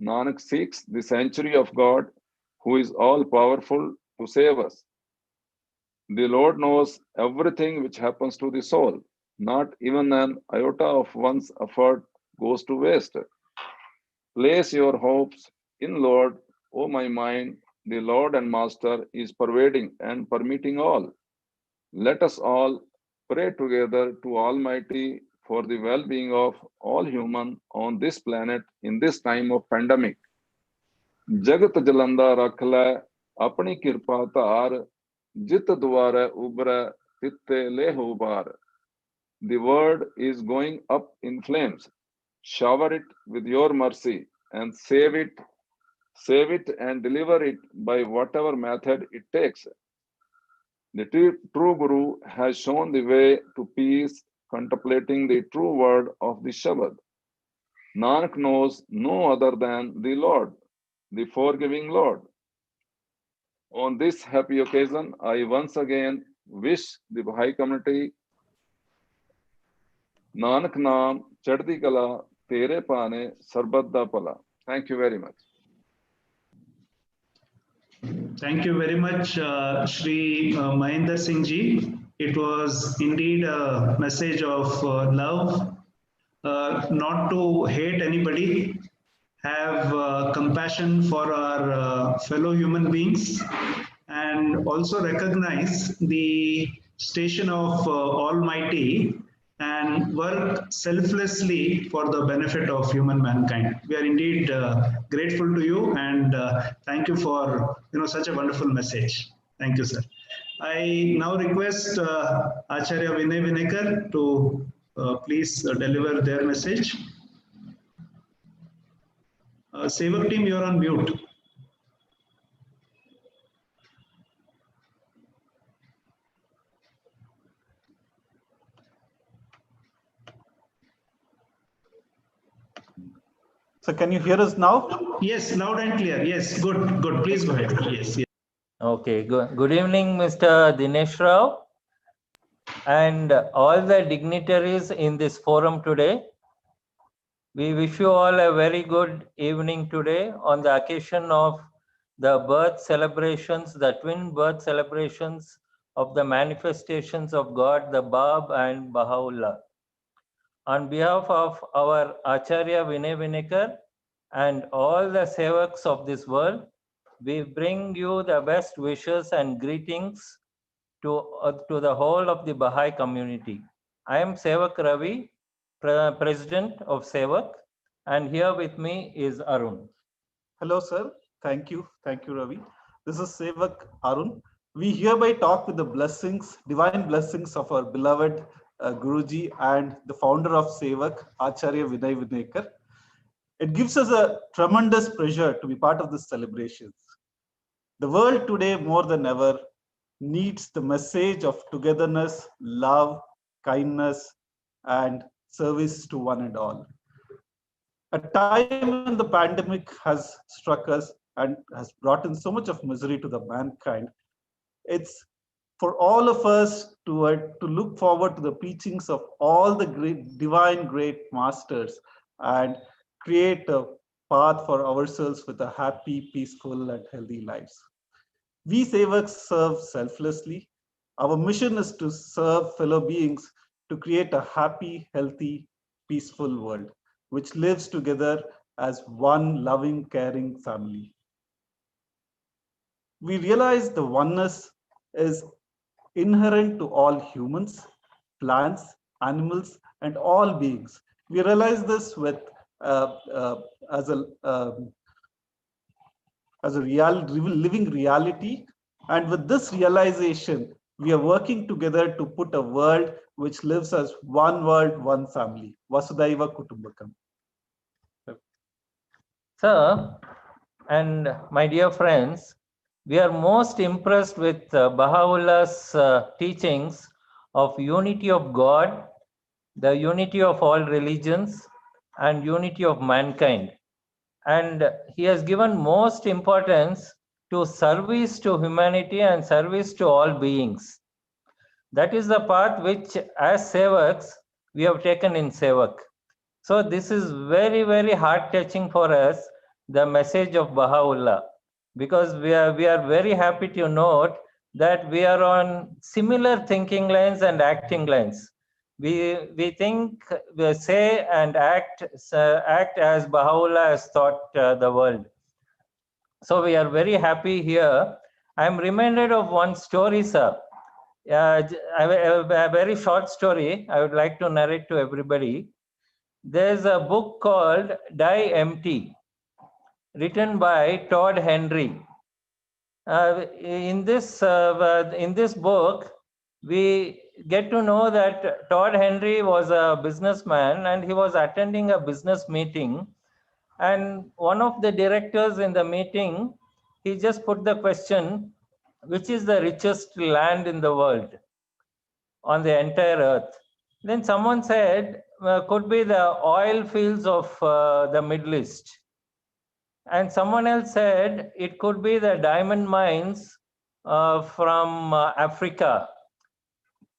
Nanak seeks the sanctuary of God, who is all powerful, to save us. The Lord knows everything which happens to the soul. Not even an iota of one's effort goes to waste. Place your hopes in Lord, O my mind. The Lord and Master is pervading and permitting all. Let us all pray together to Almighty for the well-being of all human on this planet in this time of pandemic. जगत जलंदा रख लै अपनी कृपा धार जित द्वारे उबरै तित्ते ले हो बार. The word is going up in flames. Shower it with your mercy and save it and deliver it by whatever method it takes. The true Guru has shown the way to peace, contemplating the true word of the Shabad. Nanak knows no other than the Lord, the forgiving Lord. On this happy occasion, I once again wish the Baha'i community Nanak Naam Chaddi Kala Tere Pane Sarbat Da Pala. Thank you very much. Thank you very much, Shri Mahendra Singh ji. It was indeed a message of love, not to hate anybody, have compassion for our fellow human beings, and also recognize the station of Almighty and work selflessly for the benefit of human mankind. We are indeed grateful to you, and thank you for such a wonderful message. Thank you, sir. I now request Acharya Vinay Vinekar to please deliver their message. Sevak team, you are on mute. So can you hear us now? Yes, loud and clear. Yes, good, good. Please go ahead. Yes, yes. Okay, good evening, Mr. Dinesh Rao, and all the dignitaries in this forum today. We wish you all a very good evening today on the occasion of the birth celebrations, the twin birth celebrations of the manifestations of God, the Bab and Baha'u'llah. On behalf of our Acharya Vinay Vinekar and all the sevaks of this world, we bring you the best wishes and greetings to the whole of the Baha'i community. I am Sevak Ravi, President of Sevak, and here with me is Arun. Hello, sir. Thank you, Ravi. This is Sevak Arun. We hereby talk with the blessings, divine blessings of our beloved Guruji and the founder of Sevak, Acharya Vinay Vinekar. It gives us a tremendous pleasure to be part of this celebrations. The world today more than ever needs the message of togetherness, love, kindness, and service to one and all. A time when the pandemic has struck us and has brought in so much of misery to the mankind, it's for all of us to look forward to the teachings of all the great divine great masters and create a path for ourselves with a happy, peaceful, and healthy lives. We Sevaks serve selflessly. Our mission is to serve fellow beings to create a happy, healthy, peaceful world, which lives together as one loving, caring family. We realize the oneness is inherent to all humans, plants, animals, and all beings. We realize this with as a living reality, and with this realization, we are working together to put a world which lives as one world, one family. Vasudhaiva Kutumbakam. Sir, and my dear friends, we are most impressed with Baha'u'llah's teachings of unity of God, the unity of all religions, and unity of mankind. And he has given most importance to service to humanity and service to all beings. That is the path which, as Sevaks, we have taken in Sevak. So this is very, very heart-touching for us, the message of Baha'u'llah, because we are very happy to note that we are on similar thinking lines and acting lines. We think, we say and act as Baha'u'llah has taught the world. So we are very happy here. I am reminded of one story, sir. A very short story I would like to narrate to everybody. There's a book called Die Empty, written by Todd Henry. In this book, we get to know that Todd Henry was a businessman and he was attending a business meeting. And one of the directors in the meeting, he just put the question, which is the richest land in the world on the entire earth? Then someone said, could be the oil fields of the Middle East. And someone else said, it could be the diamond mines from Africa.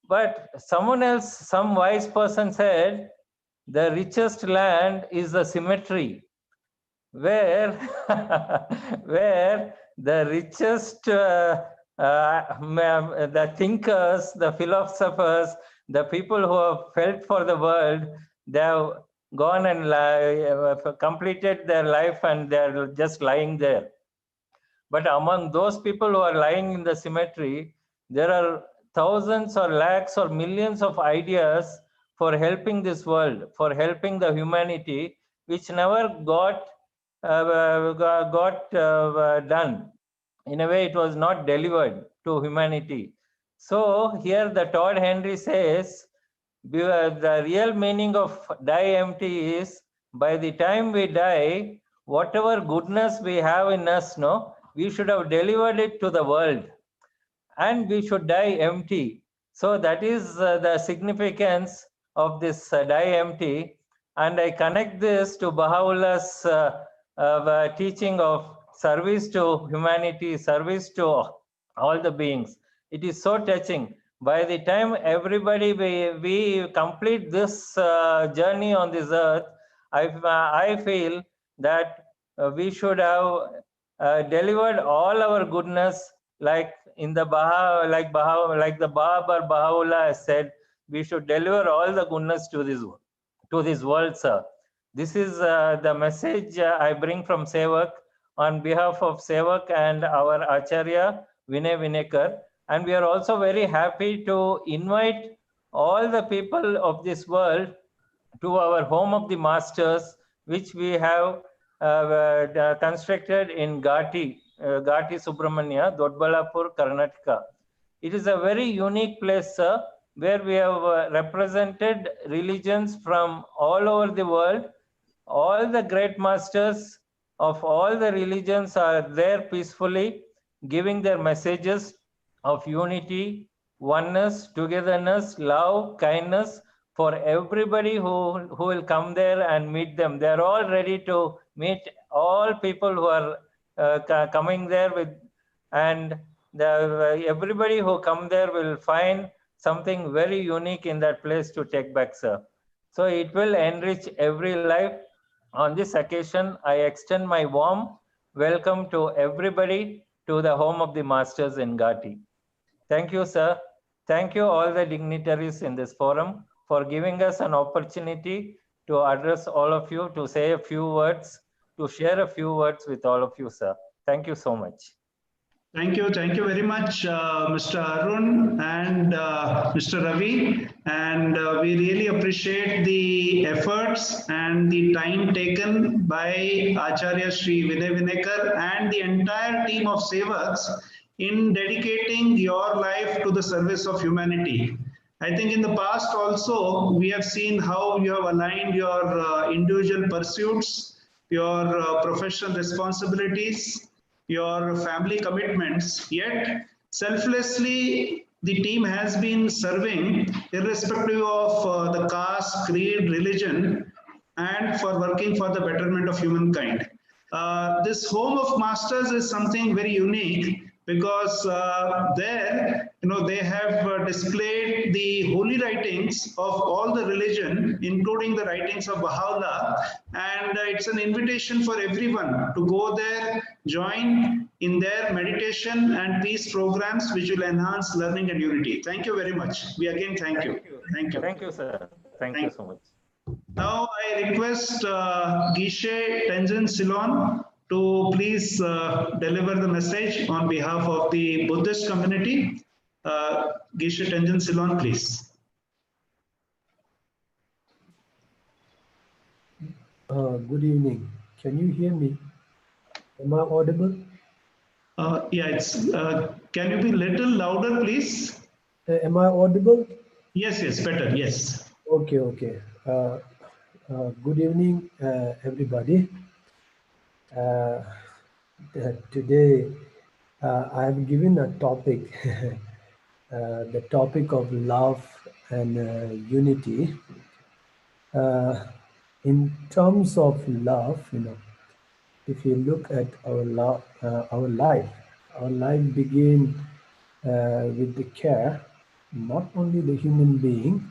But someone else, some wise person said, the richest land is the cemetery, where where the richest the thinkers, the philosophers, the people who have felt for the world, they have gone and completed their life and they're just lying there. But among those people who are lying in the cemetery, there are thousands or lakhs or millions of ideas for helping this world, for helping the humanity, which never got done. In a way, it was not delivered to humanity. So here the Todd Henry says, the real meaning of die empty is, by the time we die, whatever goodness we have in us, we should have delivered it to the world, and we should die empty. So that is the significance of this die empty. And I connect this to Baha'u'llah's teaching of service to humanity, service to all the beings. It is so touching. By the time everybody, we complete this journey on this earth, I feel that we should have delivered all our goodness, like in the like the Baba Baha'u'llah has said, we should deliver all the goodness to this world, sir. This is the message I bring from Sevak on behalf of Sevak and our Acharya Vinay Vinekar. And we are also very happy to invite all the people of this world to our home of the masters, which we have constructed in Ghati Subramanya, Dodbalapur, Karnataka. It is a very unique place, sir, where we have represented religions from all over the world. All the great masters of all the religions are there peacefully, giving their messages of unity, oneness, togetherness, love, kindness for everybody who will come there and meet them. They are all ready to meet all people who are coming there with, and everybody who come there will find something very unique in that place to take back, sir. So it will enrich every life. On this occasion, I extend my warm welcome to everybody to the home of the masters in Ghati. Thank you, sir. Thank you all the dignitaries in this forum for giving us an opportunity to address all of you, to say a few words, to share a few words with all of you, sir. Thank you so much. Thank you very much, Mr. Arun and Mr. Ravi. And we really appreciate the efforts and the time taken by Acharya Sri Vinay Vinekar and the entire team of Sevaks in dedicating your life to the service of humanity. I think in the past also, we have seen how you have aligned your individual pursuits, your professional responsibilities, your family commitments, yet selflessly the team has been serving irrespective of the caste, creed, religion, and for working for the betterment of humankind. This home of masters is something very unique because there, they have displayed the holy writings of all the religion, including the writings of Baha'u'llah, and it's an invitation for everyone to go there, join in their meditation and peace programs, which will enhance learning and unity. Thank you very much. We again thank you. Thank you. Thank you, sir. Thank you so much. Now I request Gishe Tenzin Silon to please deliver the message on behalf of the Buddhist community. Gishe Tenzin Silon, please. Good evening. Can you hear me? Am I audible? Yeah, it's. Can you be a little louder, please? Am I audible? Yes, yes, better. Yes. Okay, okay. Good evening, everybody. Today, I have given a topic, the topic of love and unity. In terms of love, if you look at our life begin with the care, not only the human being.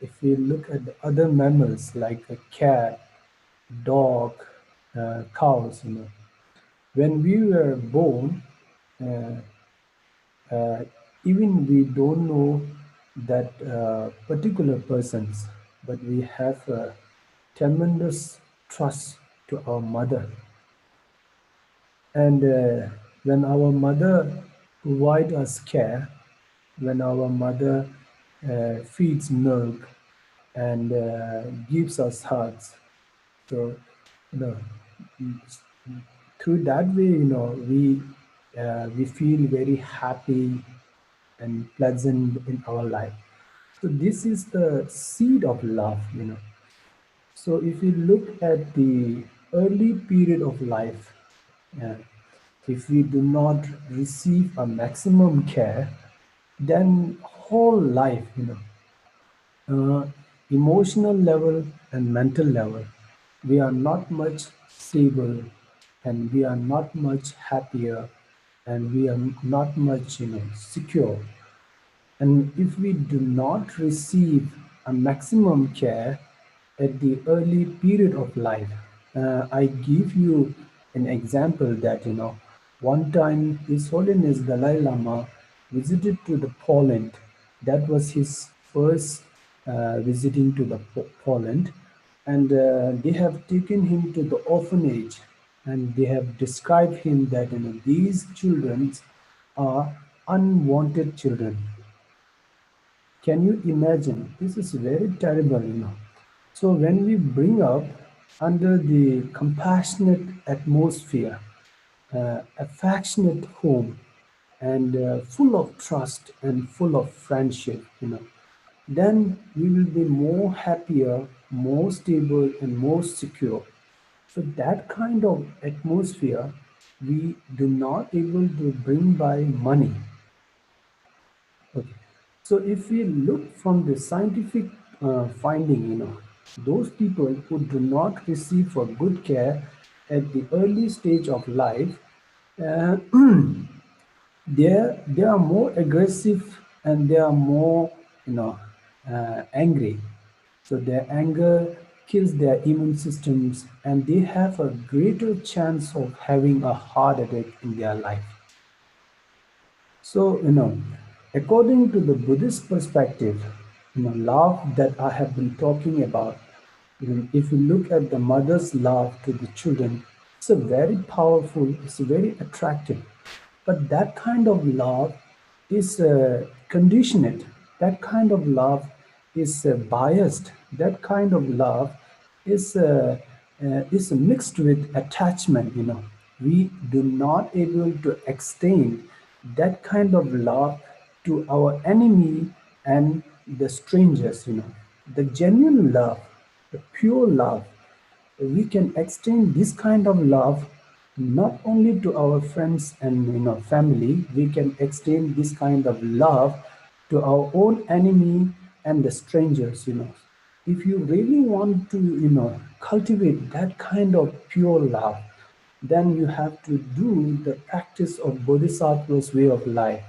If we look at the other mammals like a cat, dog, cows, when we were born, even we don't know that particular persons, but we have a tremendous trust to our mother. And when our mother provides us care, when our mother feeds milk and gives us hugs, so through that way, we feel very happy and pleasant in our life. So this is the seed of love, So if we look at the early period of life, if we do not receive a maximum care, then whole life, emotional level and mental level, we are not much stable, and we are not much happier, and we are not much, secure. And if we do not receive a maximum care at the early period of life, I give you an example that, one time His Holiness Dalai Lama visited to the Poland. That was his first visiting to the Poland. And they have taken him to the orphanage, and they have described him that, these children are unwanted children. Can you imagine? This is very terrible, So when we bring up under the compassionate atmosphere, affectionate home, and full of trust and full of friendship, then we will be more happier, more stable, and more secure. So that kind of atmosphere we do not able to bring by money. Okay. So if we look from the scientific finding, those people who do not receive for good care at the early stage of life, they are more aggressive, and they are more, angry. So their anger kills their immune systems, and they have a greater chance of having a heart attack in their life. So, according to the Buddhist perspective, love that I have been talking about, if you look at the mother's love to the children, it's a very powerful, it's very attractive. But that kind of love is conditioned. That kind of love is biased. That kind of love is mixed with attachment. We do not able to extend that kind of love to our enemy and the strangers. The genuine love, the pure love, we can extend this kind of love not only to our friends and family. We can extend this kind of love to our own enemy and the strangers. If you really want to cultivate that kind of pure love, then you have to do the practice of Bodhisattva's way of life,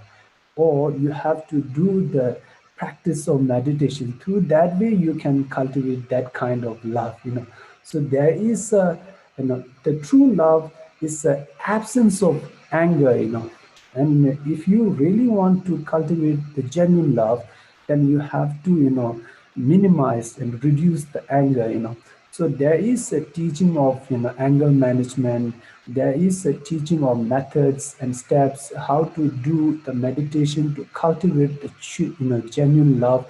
or you have to do the practice of meditation. Through that way, you can cultivate that kind of love. So there is the true love is the absence of anger. And if you really want to cultivate the genuine love, then you have to minimize and reduce the anger. So there is a teaching of anger management. There is a teaching of methods and steps how to do the meditation to cultivate the genuine love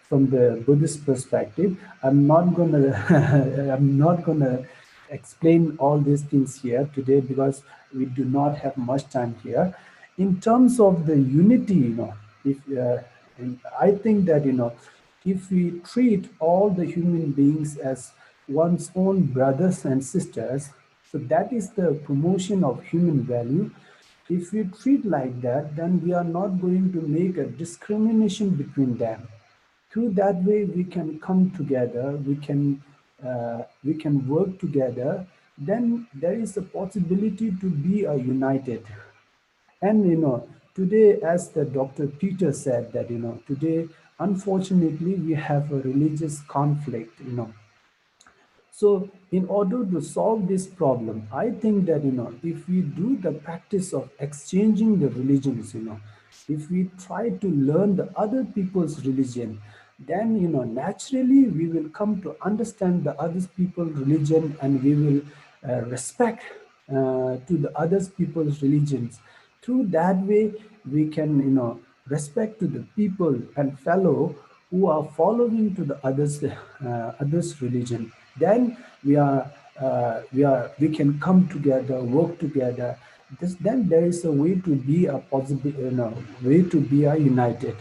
from the Buddhist perspective. I'm not gonna I'm not gonna explain all these things here today because we do not have much time here. In terms of the unity, if and I think that if we treat all the human beings as one's own brothers and sisters, so that is the promotion of human value. If we treat like that, then we are not going to make a discrimination between them. Through that way, we can come together, we can work together. Then there is a possibility to be united. And today, as the Dr. Peter said, that today, unfortunately, we have a religious conflict. So, in order to solve this problem, I think that if we do the practice of exchanging the religions, if we try to learn the other people's religion, then naturally we will come to understand the other people's religion, and we will respect to the other people's religions. Through that way, we can respect to the people and fellow who are following to the others religion. Then we can come together, work together. Then there is a way to be a possible, way to be a united.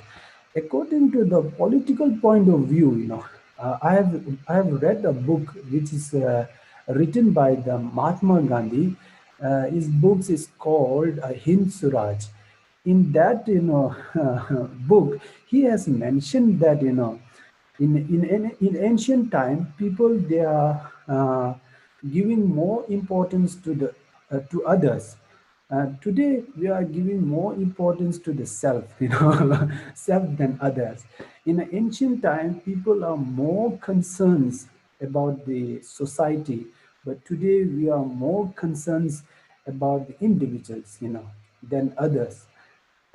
According to the political point of view, I have read a book which is written by the Mahatma Gandhi. His books is called Hind Swaraj. In that book, he has mentioned that in ancient time, people they are giving more importance to the to others. Today we are giving more importance to the self, self than others. In ancient time, people are more concerned about the society, but today we are more concerned about the individuals, than others.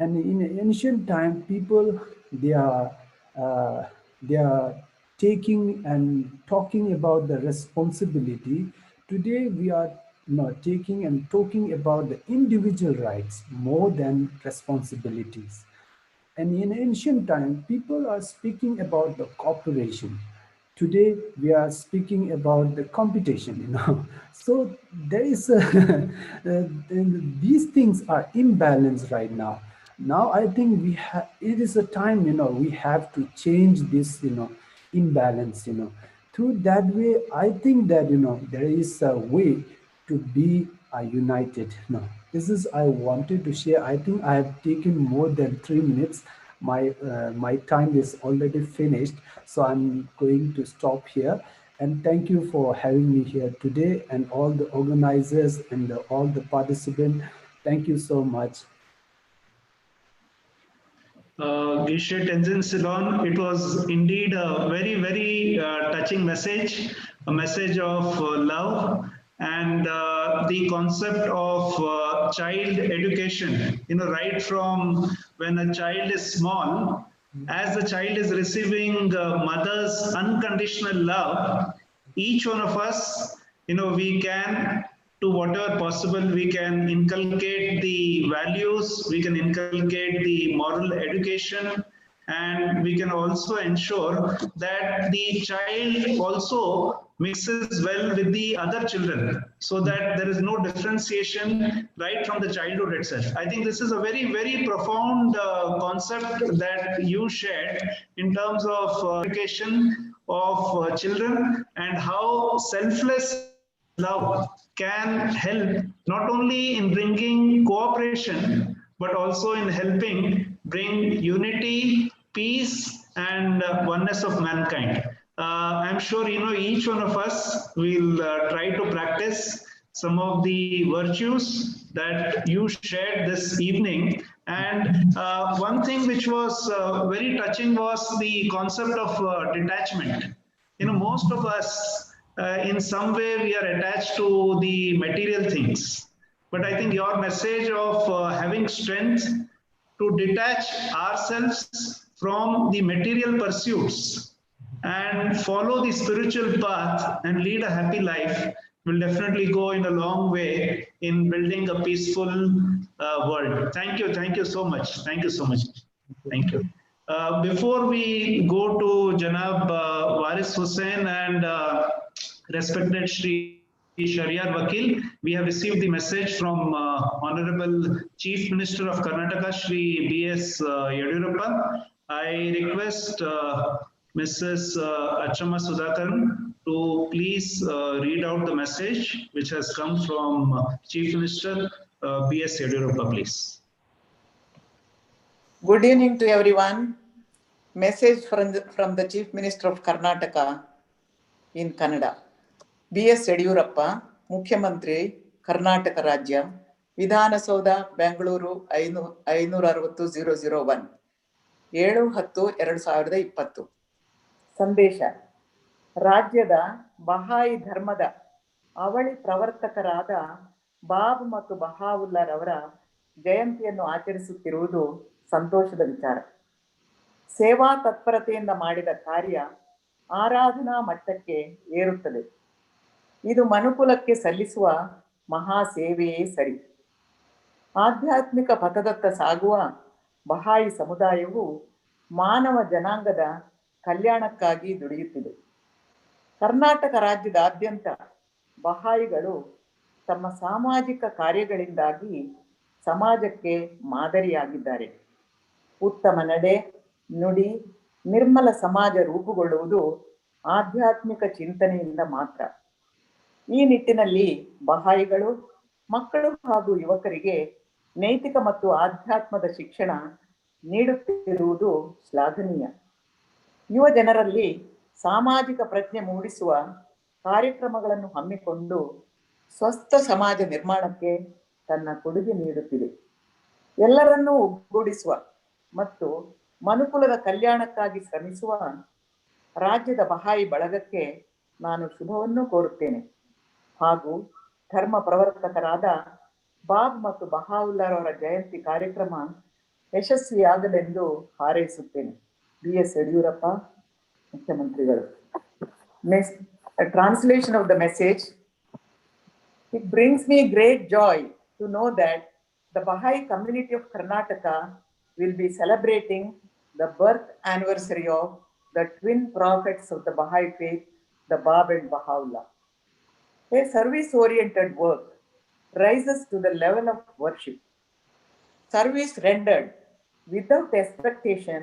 And in ancient time, people they are uh, they are taking and talking about the responsibility. Today, we are taking and talking about the individual rights more than responsibilities. And in ancient time, people are speaking about the cooperation. Today, we are speaking about the competition. So there is these things are imbalanced right now. Now I think it is a time, we have to change this, imbalance. Through that way, I think that, there is a way to be united. No, this is I wanted to share. I think I have taken more than 3 minutes. My time is already finished, so I'm going to stop here. And thank you for having me here today, and all the organizers and all the participants. Thank you so much. Geshe Tenzin Silon, it was indeed a very, very touching message, a message of love, and the concept of child education, right from when a child is small, as the child is receiving mother's unconditional love, each one of us, we can, to whatever possible, we can inculcate the values, we can inculcate the moral education, and we can also ensure that the child also mixes well with the other children, so that there is no differentiation right from the childhood itself. I think this is a very, very profound concept that you shared in terms of education of children, and how selfless love can help not only in bringing cooperation, but also in helping bring unity, peace, and oneness of mankind. I'm sure each one of us will try to practice some of the virtues that you shared this evening. And one thing which was very touching was the concept of detachment. Most of us, in some way, we are attached to the material things. But I think your message of having strength to detach ourselves from the material pursuits and follow the spiritual path and lead a happy life will definitely go in a long way in building a peaceful world. Thank you. Thank you so much. Thank you so much. Thank you. Before we go to Janab Waris Hussain and respected Shri Shariar Vakil, we have received the message from Honorable Chief Minister of Karnataka, Shri B.S. Yediyurappa. I request Mrs. Achama Sudhakaran to please read out the message which has come from Chief Minister B.S. Yediyurappa, please. Good evening to everyone. Message from the Chief Minister of Karnataka in Kannada. B.S. Yediyurappa, ಮುಖ್ಯಮಂತ್ರಿ ಕರ್ನಾಟಕ ರಾಜ್ಯ, ವಿಧಾನಸೌಧ ಬೆಂಗಳೂರು 560-001 7/10/2020. ಸಂದೇಶ: ರಾಜ್ಯದ ಬಹಾಯಿ ಧರ್ಮದ ಅವಳಿ ಪ್ರವರ್ತಕರಾದ Bob ಮತ್ತು ಬಹಾವುಲ್ಲರವರ ಜಯಂತಿಯನ್ನು ಆಚರಿಸುತ್ತಿರುವುದು ಸಂತೋಷದ ವಿಚಾರ. ಸೇವಾ ತತ್ಪರತೆಯಿಂದ ಮಾಡಿದ ಕಾರ್ಯ ಆರಾಧನಾ ಮಟ್ಟಕ್ಕೆ ಏರುತ್ತದೆ. ಇದು ಮನುಕುಲಕ್ಕೆ ಸಲ್ಲಿಸುವ ಮಹಾ ಸೇವೆಯೇ ಸರಿ. ಆಧ್ಯಾತ್ಮಿಕ ಪಥದತ್ತ ಸಾಗುವ ಬಹಾಯಿ ಸಮುದಾಯವು ಮಾನವ ಜನಾಂಗದ ಕಲ್ಯಾಣಕ್ಕಾಗಿ ದುಡಿಯುತ್ತಿದೆ. ಕರ್ನಾಟಕ ರಾಜ್ಯದಾದ್ಯಂತ ಬಹಾಯಿಗಳು ತಮ್ಮ ಸಾಮಾಜಿಕ ಕಾರ್ಯಗಳಿಂದಾಗಿ ಸಮಾಜಕ್ಕೆ ಮಾದರಿಯಾಗಿದ್ದಾರೆ. ಉತ್ತಮ ನಡೆ, ನುಡಿ, ನಿರ್ಮಲ ಸಮಾಜ ರೂಪುಗೊಳ್ಳುವುದು ಆಧ್ಯಾತ್ಮಿಕ ಚಿಂತನೆಯಿಂದ ಮಾತ್ರ. ಈ ನಿಟ್ಟಿನಲ್ಲಿ ಬಹಾಯಿಗಳು ಮಕ್ಕಳು ಹಾಗೂ ಯುವಕರಿಗೆ ನೈತಿಕ ಮತ್ತು ಆಧ್ಯಾತ್ಮದ ಶಿಕ್ಷಣ ನೀಡುತ್ತಿರುವುದು ಶ್ಲಾಘನೀಯ. ಯುವ ಜನರಲ್ಲಿ ಸಾಮಾಜಿಕ ಪ್ರಜ್ಞೆ ಮೂಡಿಸುವ ಕಾರ್ಯಕ್ರಮಗಳನ್ನು ಹಮ್ಮಿಕೊಂಡು ಸ್ವಸ್ಥ ಸಮಾಜ ನಿರ್ಮಾಣಕ್ಕೆ ತನ್ನ ಕೊಡುಗೆ ನೀಡುತ್ತಿದೆ. ಎಲ್ಲರನ್ನೂ ಒಗ್ಗೂಡಿಸುವ ಮತ್ತು ಮನುಕುಲದ ಕಲ್ಯಾಣಕ್ಕಾಗಿ ಶ್ರಮಿಸುವ ರಾಜ್ಯದ ಬಹಾಯಿ ಬಳಗಕ್ಕೆ ನಾನು ಶುಭವನ್ನು ಕೋರುತ್ತೇನೆ ಹಾಗೂ ಧರ್ಮ ಪ್ರವರ್ತಕರಾದ ಬಾಬ್ ಮತ್ತು ಬಹಾವುಲ್ಲರವರ ಜಯಂತಿ ಕಾರ್ಯಕ್ರಮ ಯಶಸ್ವಿಯಾಗಲೆಂದು ಹಾರೈಸುತ್ತೇನೆ. B.S. ಯಡಿಯೂರಪ್ಪ, ಮುಖ್ಯಮಂತ್ರಿಗಳು. Translation of the message. It brings me great joy to know that the Baha'i community of Karnataka will be celebrating the birth anniversary of the twin prophets of the Baha'i faith, the Bab and Baha'u'llah. A service-oriented work rises to the level of worship. Service rendered without expectation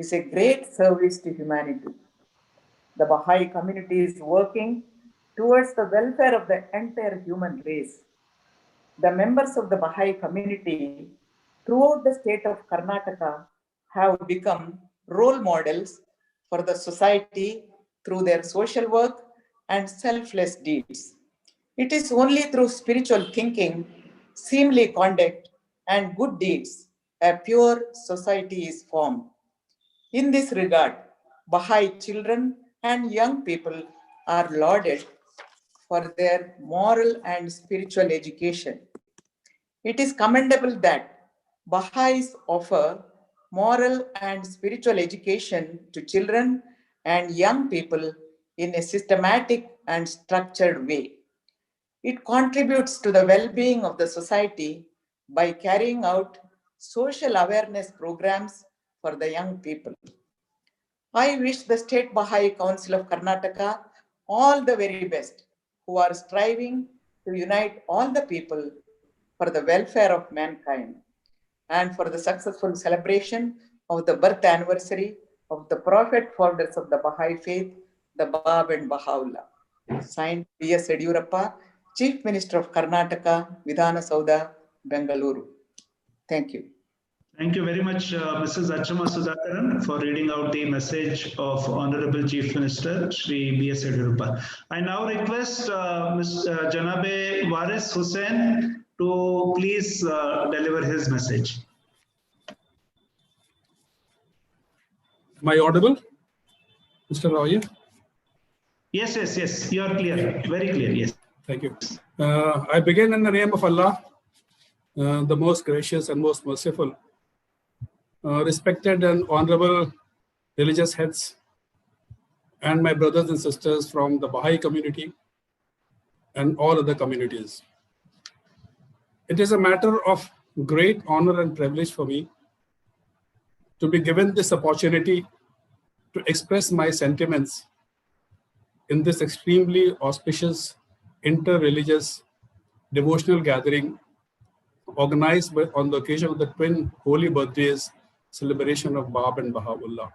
is a great service to humanity. The Baha'i community is working towards the welfare of the entire human race. The members of the Baha'i community throughout the state of Karnataka have become role models for the society through their social work and selfless deeds. It is only through spiritual thinking, seemly conduct, and good deeds a pure society is formed. In this regard, Baha'i children and young people are lauded for their moral and spiritual education. It is commendable that Baha'is offer moral and spiritual education to children and young people in a systematic and structured way. It contributes to the well-being of the society by carrying out social awareness programs for the young people. I wish the State Baha'i Council of Karnataka all the very best, who are striving to unite all the people for the welfare of mankind and for the successful celebration of the birth anniversary of the prophet founders of the Baha'i faith, the Bab and Baha'u'llah. Signed, B.S. Yediyurappa, Chief Minister of Karnataka, Vidhana Saudha, Bengaluru. Thank you. Thank you very much, Mrs. Achama Sudhakaran, for reading out the message of Honorable Chief Minister Shri B.S. Yediyurappa. I now request Mr. Janabe Waris Hussain to please deliver his message. Am I audible, Mr. Roy? Yes, yes, yes. You are clear. Very clear. Yes. Thank you. I begin in the name of Allah, the most gracious and most merciful. Respected and honorable religious heads and my brothers and sisters from the Baha'i community and all other communities. It is a matter of great honor and privilege for me to be given this opportunity to express my sentiments in this extremely auspicious inter-religious devotional gathering organized on the occasion of the twin holy birthdays celebration of Bab and Baha'u'llah.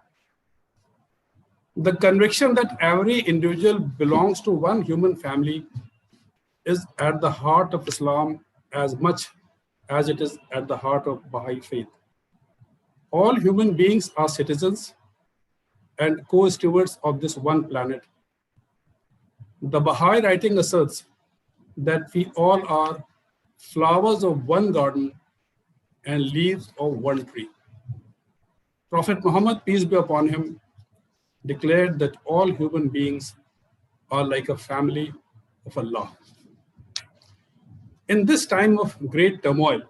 The conviction that every individual belongs to one human family is at the heart of Islam as much as it is at the heart of Baha'i faith. All human beings are citizens and co-stewards of this one planet. The Baha'i writing asserts that we all are flowers of one garden and leaves of one tree. Prophet Muhammad, peace be upon him, declared that all human beings are like a family of Allah. In this time of great turmoil,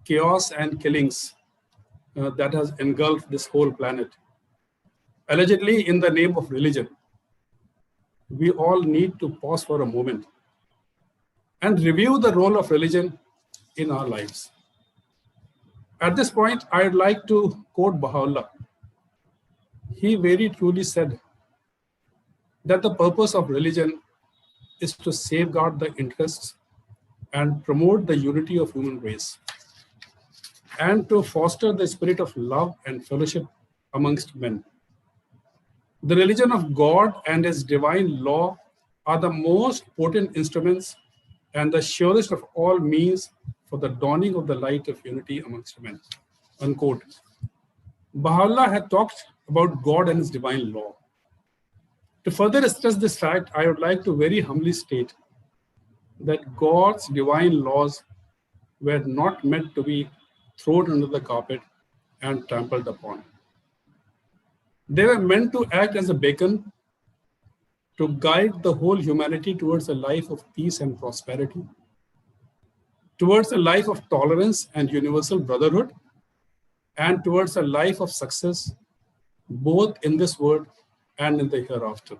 chaos and killings that has engulfed this whole planet, allegedly in the name of religion, we all need to pause for a moment and review the role of religion in our lives. At this point, I'd like to quote Baha'u'llah. He very truly said that the purpose of religion is to safeguard the interests and promote the unity of human race, and to foster the spirit of love and fellowship amongst men. The religion of God and His divine law are the most potent instruments and the surest of all means for the dawning of the light of unity amongst men. Unquote. Baha'u'llah had talked about God and His divine law. To further stress this fact, I would like to very humbly state that God's divine laws were not meant to be thrown under the carpet and trampled upon. They were meant to act as a beacon to guide the whole humanity towards a life of peace and prosperity, towards a life of tolerance and universal brotherhood, and towards a life of success, both in this world and in the hereafter.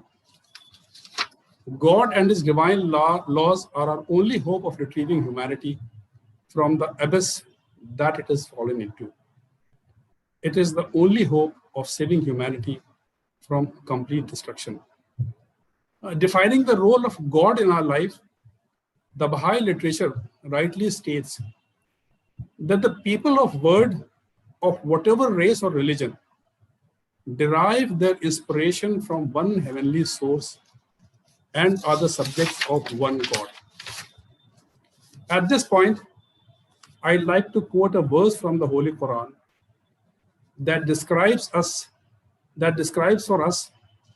God and His divine laws are our only hope of retrieving humanity from the abyss that it has fallen into. It is the only hope of saving humanity from complete destruction. Defining the role of God in our life, the Baha'i literature rightly states that the people of word of whatever race or religion derive their inspiration from one heavenly source and are the subjects of one God. At this point, I'd like to quote a verse from the Holy Quran that describes for us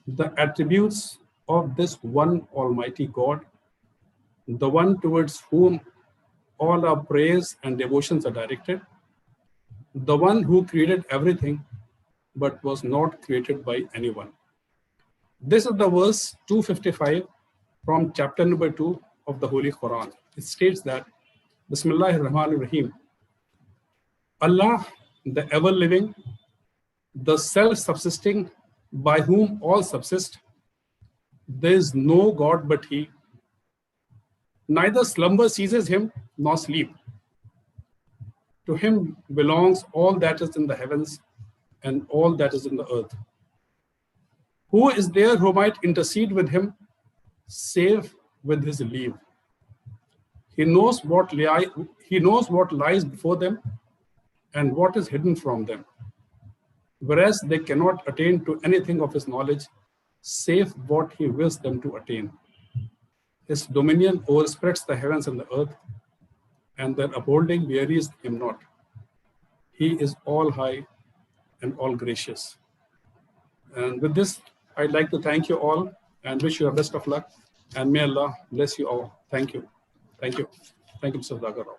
the attributes of this one Almighty God, the one towards whom all our praise and devotions are directed, the one who created everything but was not created by anyone. This is the verse 255 from chapter number 2 of the Holy Quran. It states that, Bismillahir Rahmanir Rahim, Allah, the ever-living, the self-subsisting, by whom all subsist, there is no God but He. Neither slumber seizes Him nor sleep. To Him belongs all that is in the heavens and all that is in the earth. Who is there who might intercede with Him, save with His leave? He knows what lies before them and what is hidden from them, whereas they cannot attain to anything of His knowledge, save what He wills them to attain. His dominion overspreads the heavens and the earth, and their upholding wearies Him not. He is all high and all gracious. And with this, I'd like to thank you all and wish you a best of luck. And may Allah bless you all. Thank you. Thank you. Thank you, Mr. Dagar Rao.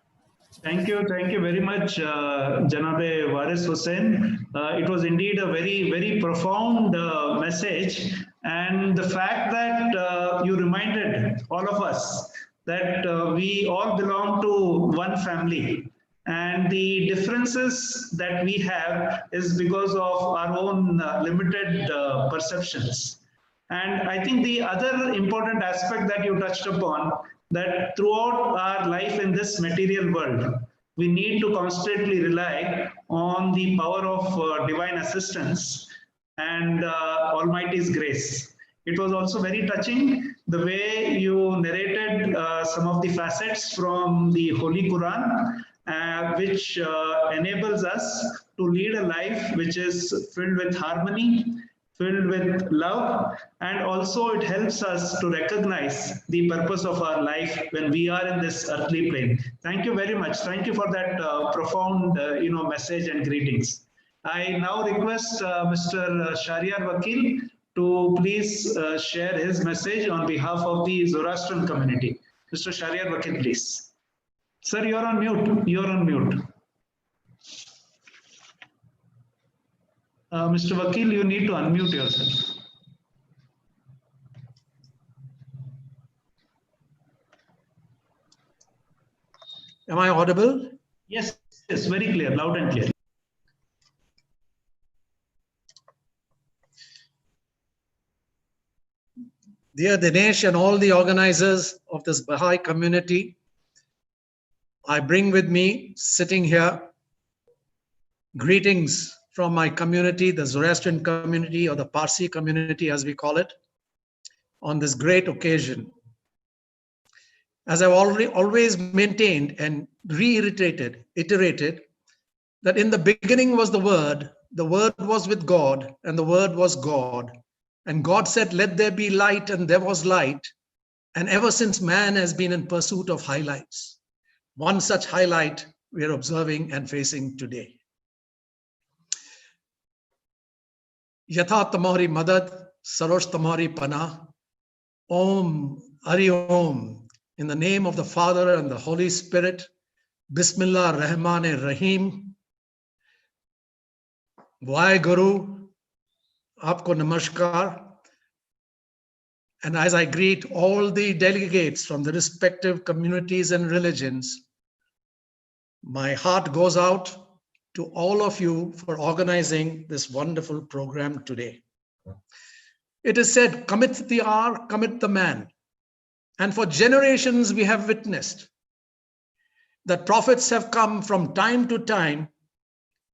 Thank you very much, Janabe Waris Hussain. It was indeed a very profound message, and the fact that you reminded all of us that we all belong to one family, and the differences that we have is because of our own limited perceptions. And I think the other important aspect that you touched upon, that throughout our life in this material world, we need to constantly rely on the power of divine assistance and Almighty's grace. It was also very touching the way you narrated some of the facets from the Holy Quran, which enables us to lead a life which is filled with harmony, filled with love, and also it helps us to recognize the purpose of our life when we are in this earthly plane. Thank you very much. Thank you for that profound message and greetings. I now request Mr. Shahryar Vakil to please share his message on behalf of the Zoroastrian community. Mr. Shahryar Vakil, please. Sir, you're on mute. You're on mute. Mr. Vakil, you need to unmute yourself. Am I audible? Yes, very clear, loud and clear. Dear Dinesh and all the organizers of this Baha'i community, I bring with me, sitting here, greetings from my community, the Zoroastrian community, or the Parsi community as we call it, on this great occasion. As I've always maintained and iterated, that in the beginning was the Word was with God, and the Word was God. And God said, let there be light, and there was light. And ever since, man has been in pursuit of highlights. One such highlight we are observing and facing today. Yatha tamari madad, sarosh tamari pana, Om, Hari Om, in the name of the Father and the Holy Spirit, Bismillah Rahman Rahim, Vaheguru, Aapko Namaskar. And as I greet all the delegates from the respective communities and religions, my heart goes out to all of you for organizing this wonderful program today. It is said, commit the hour, commit the man. And for generations we have witnessed that prophets have come from time to time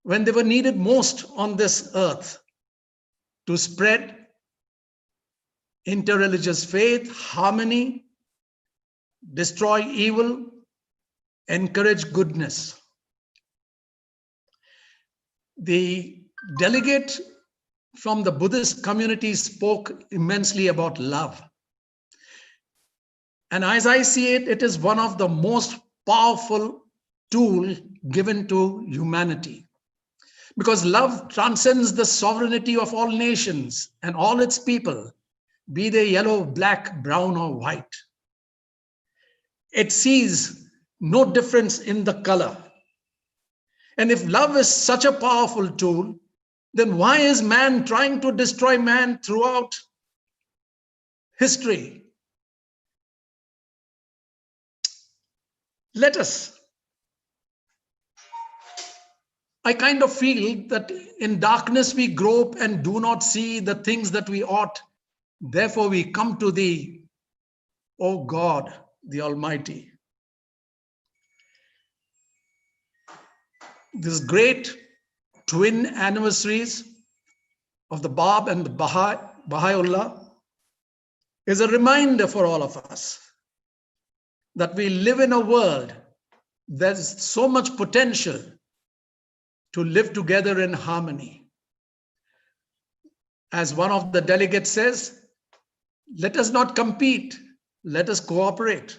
when they were needed most on this earth to spread interreligious faith, harmony, destroy evil, encourage goodness. The delegate from the Buddhist community spoke immensely about love. And as I see it, it is one of the most powerful tools given to humanity. Because love transcends the sovereignty of all nations and all its people, be they yellow, black, brown, or white. It sees no difference in the color. And if love is such a powerful tool, then why is man trying to destroy man throughout history? Let us. I kind of feel that in darkness we grope and do not see the things that we ought. Therefore we come to thee, O God, the Almighty. These great twin anniversaries of the Bab and the Baha'u'llah is a reminder for all of us that we live in a world there's so much potential to live together in harmony. As one of the delegates says, let us not compete, let us cooperate.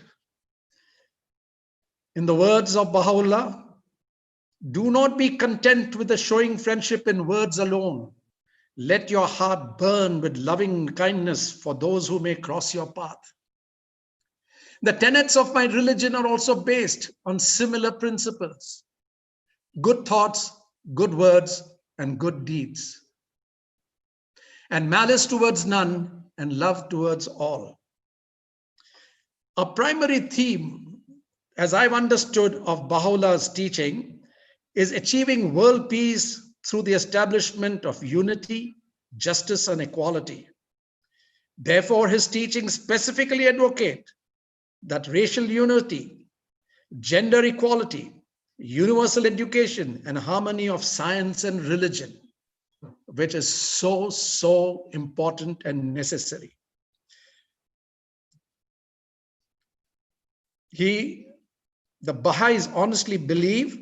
In the words of Baha'u'llah, Do not be content with the showing friendship in words alone. Let your heart burn with loving kindness for those who may cross your path. The tenets of my religion are also based on similar principles: good thoughts, good words, and good deeds, and malice towards none, and love towards all. A primary theme, as I've understood, of Baha'u'llah's teaching is achieving world peace through the establishment of unity, justice, and equality. Therefore, his teachings specifically advocate that racial unity, gender equality, universal education, and harmony of science and religion, which is so important and necessary. The Baha'is honestly believe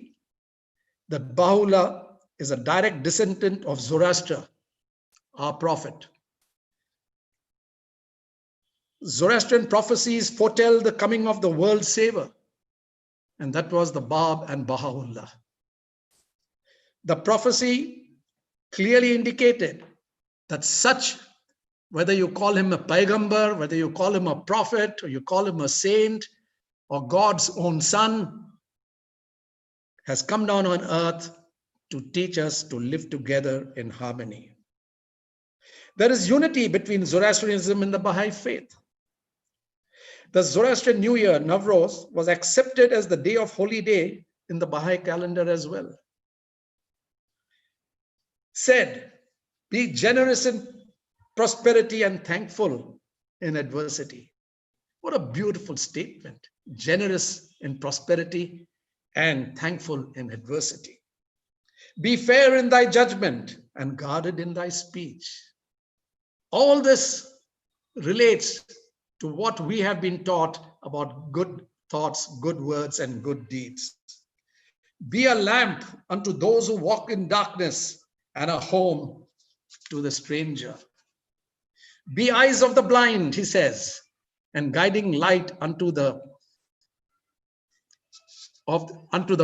that Baha'u'llah is a direct descendant of Zoroaster, our prophet. Zoroastrian prophecies foretell the coming of the world saver, and that was the Bab and Baha'u'llah. The prophecy clearly indicated that such, whether you call him a Paigambar, whether you call him a prophet, or you call him a saint, or God's own son, has come down on earth to teach us to live together in harmony. There is unity between Zoroastrianism and the Baha'i faith. The Zoroastrian New Year, Navroz, was accepted as the day of holy day in the Baha'i calendar as well. Said, be generous in prosperity and thankful in adversity. What a beautiful statement. Generous in prosperity and thankful in adversity. Be fair in thy judgment and guarded in thy speech. All this relates to what we have been taught about good thoughts, good words, and good deeds. Be a lamp unto those who walk in darkness and a home to the stranger. Be eyes of the blind, he says, and guiding light unto the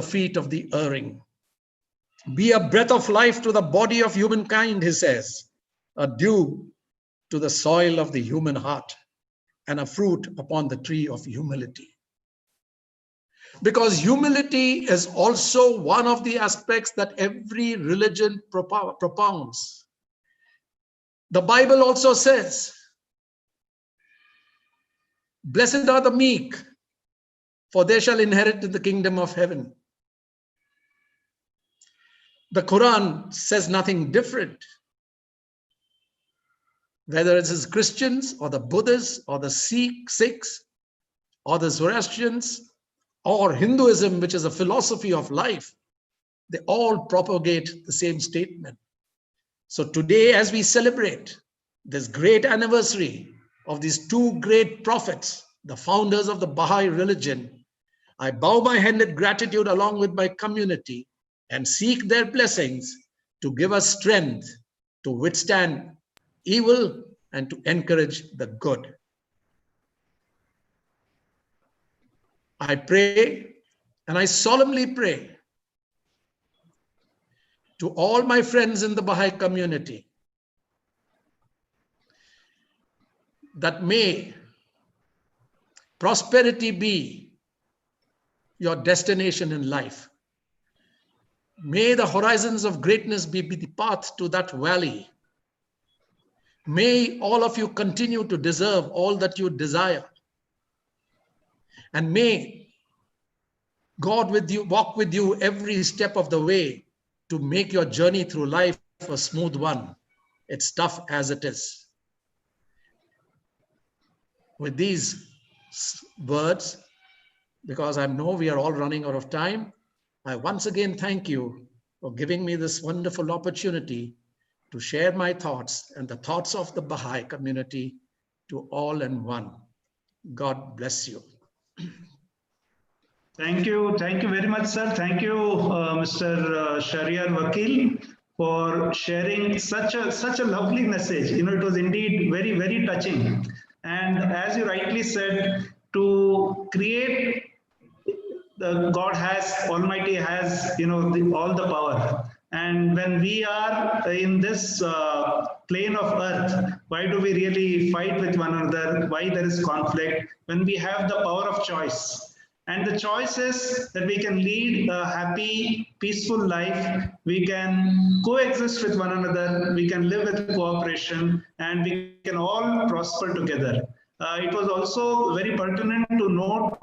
feet of the erring. Be a breath of life to the body of humankind, he says, a dew to the soil of the human heart, and a fruit upon the tree of humility. Because humility is also one of the aspects that every religion propounds. The Bible also says, blessed are the meek, for they shall inherit the kingdom of heaven. The Quran says nothing different. Whether it is Christians or the Buddhists or the Sikhs or the Zoroastrians or Hinduism, which is a philosophy of life, they all propagate the same statement. So today, as we celebrate this great anniversary of these two great prophets, the founders of the Baha'i religion, I bow my hand in gratitude along with my community and seek their blessings to give us strength to withstand evil and to encourage the good. I pray and I solemnly pray to all my friends in the Baha'i community that may prosperity be your destination in life. May the horizons of greatness be the path to that valley. May all of you continue to deserve all that you desire. And may God walk with you every step of the way to make your journey through life a smooth one. It's tough as it is. With these words, because I know we are all running out of time, I once again thank you for giving me this wonderful opportunity to share my thoughts and the thoughts of the Baha'i community to all and one. God bless you. Thank you very much, sir. Thank you, Mr. Shahryar Vakil, for sharing such a lovely message. You know, it was indeed very touching. And as you rightly said, to create God has, Almighty has, all the power. And when we are in this plane of earth, why do we really fight with one another? Why there is conflict? When we have the power of choice. And the choice is that we can lead a happy, peaceful life. We can coexist with one another. We can live with cooperation, and we can all prosper together. It was also very pertinent to note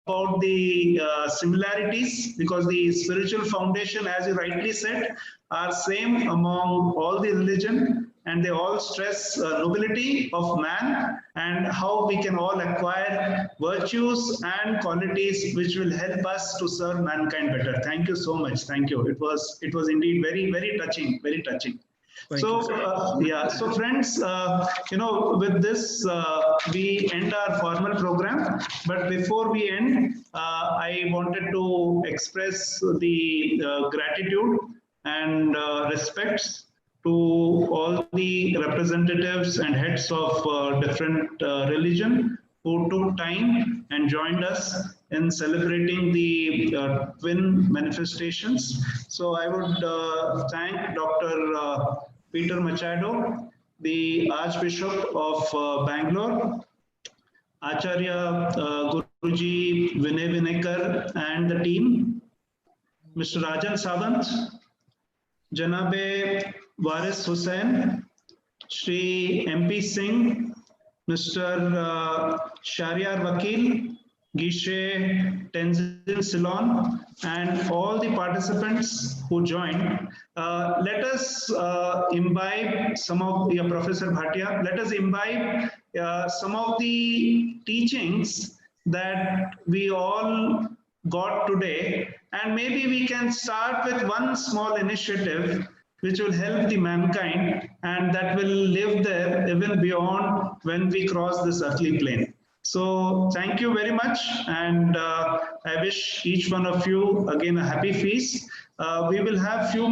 about the similarities, because the spiritual foundation, as you rightly said, are same among all the religion, and they all stress nobility of man and how we can all acquire virtues and qualities which will help us to serve mankind better. Thank you so much. Thank you. It was indeed very, very touching, very touching. So friends, with this we end our formal program. But before we end, I wanted to express the gratitude and respects to all the representatives and heads of different religion who took time and joined us in celebrating the twin manifestations. So I would thank Dr. Peter Machado, the Archbishop of Bangalore, Acharya Guruji Vinay Vinekar and the team, Mr. Rajan Savant, Janabe Waris Hussain, Shri MP Singh, Mr. Shahryar Vakil, Gishe Tenzin Ceylon, and all the participants who joined. Let us imbibe some of the Professor Bhatia. Let us imbibe some of the teachings that we all got today, and maybe we can start with one small initiative which will help the mankind, and that will live there even beyond when we cross this earthly plane. So thank you very much, and I wish each one of you again a happy feast. We will have few minutes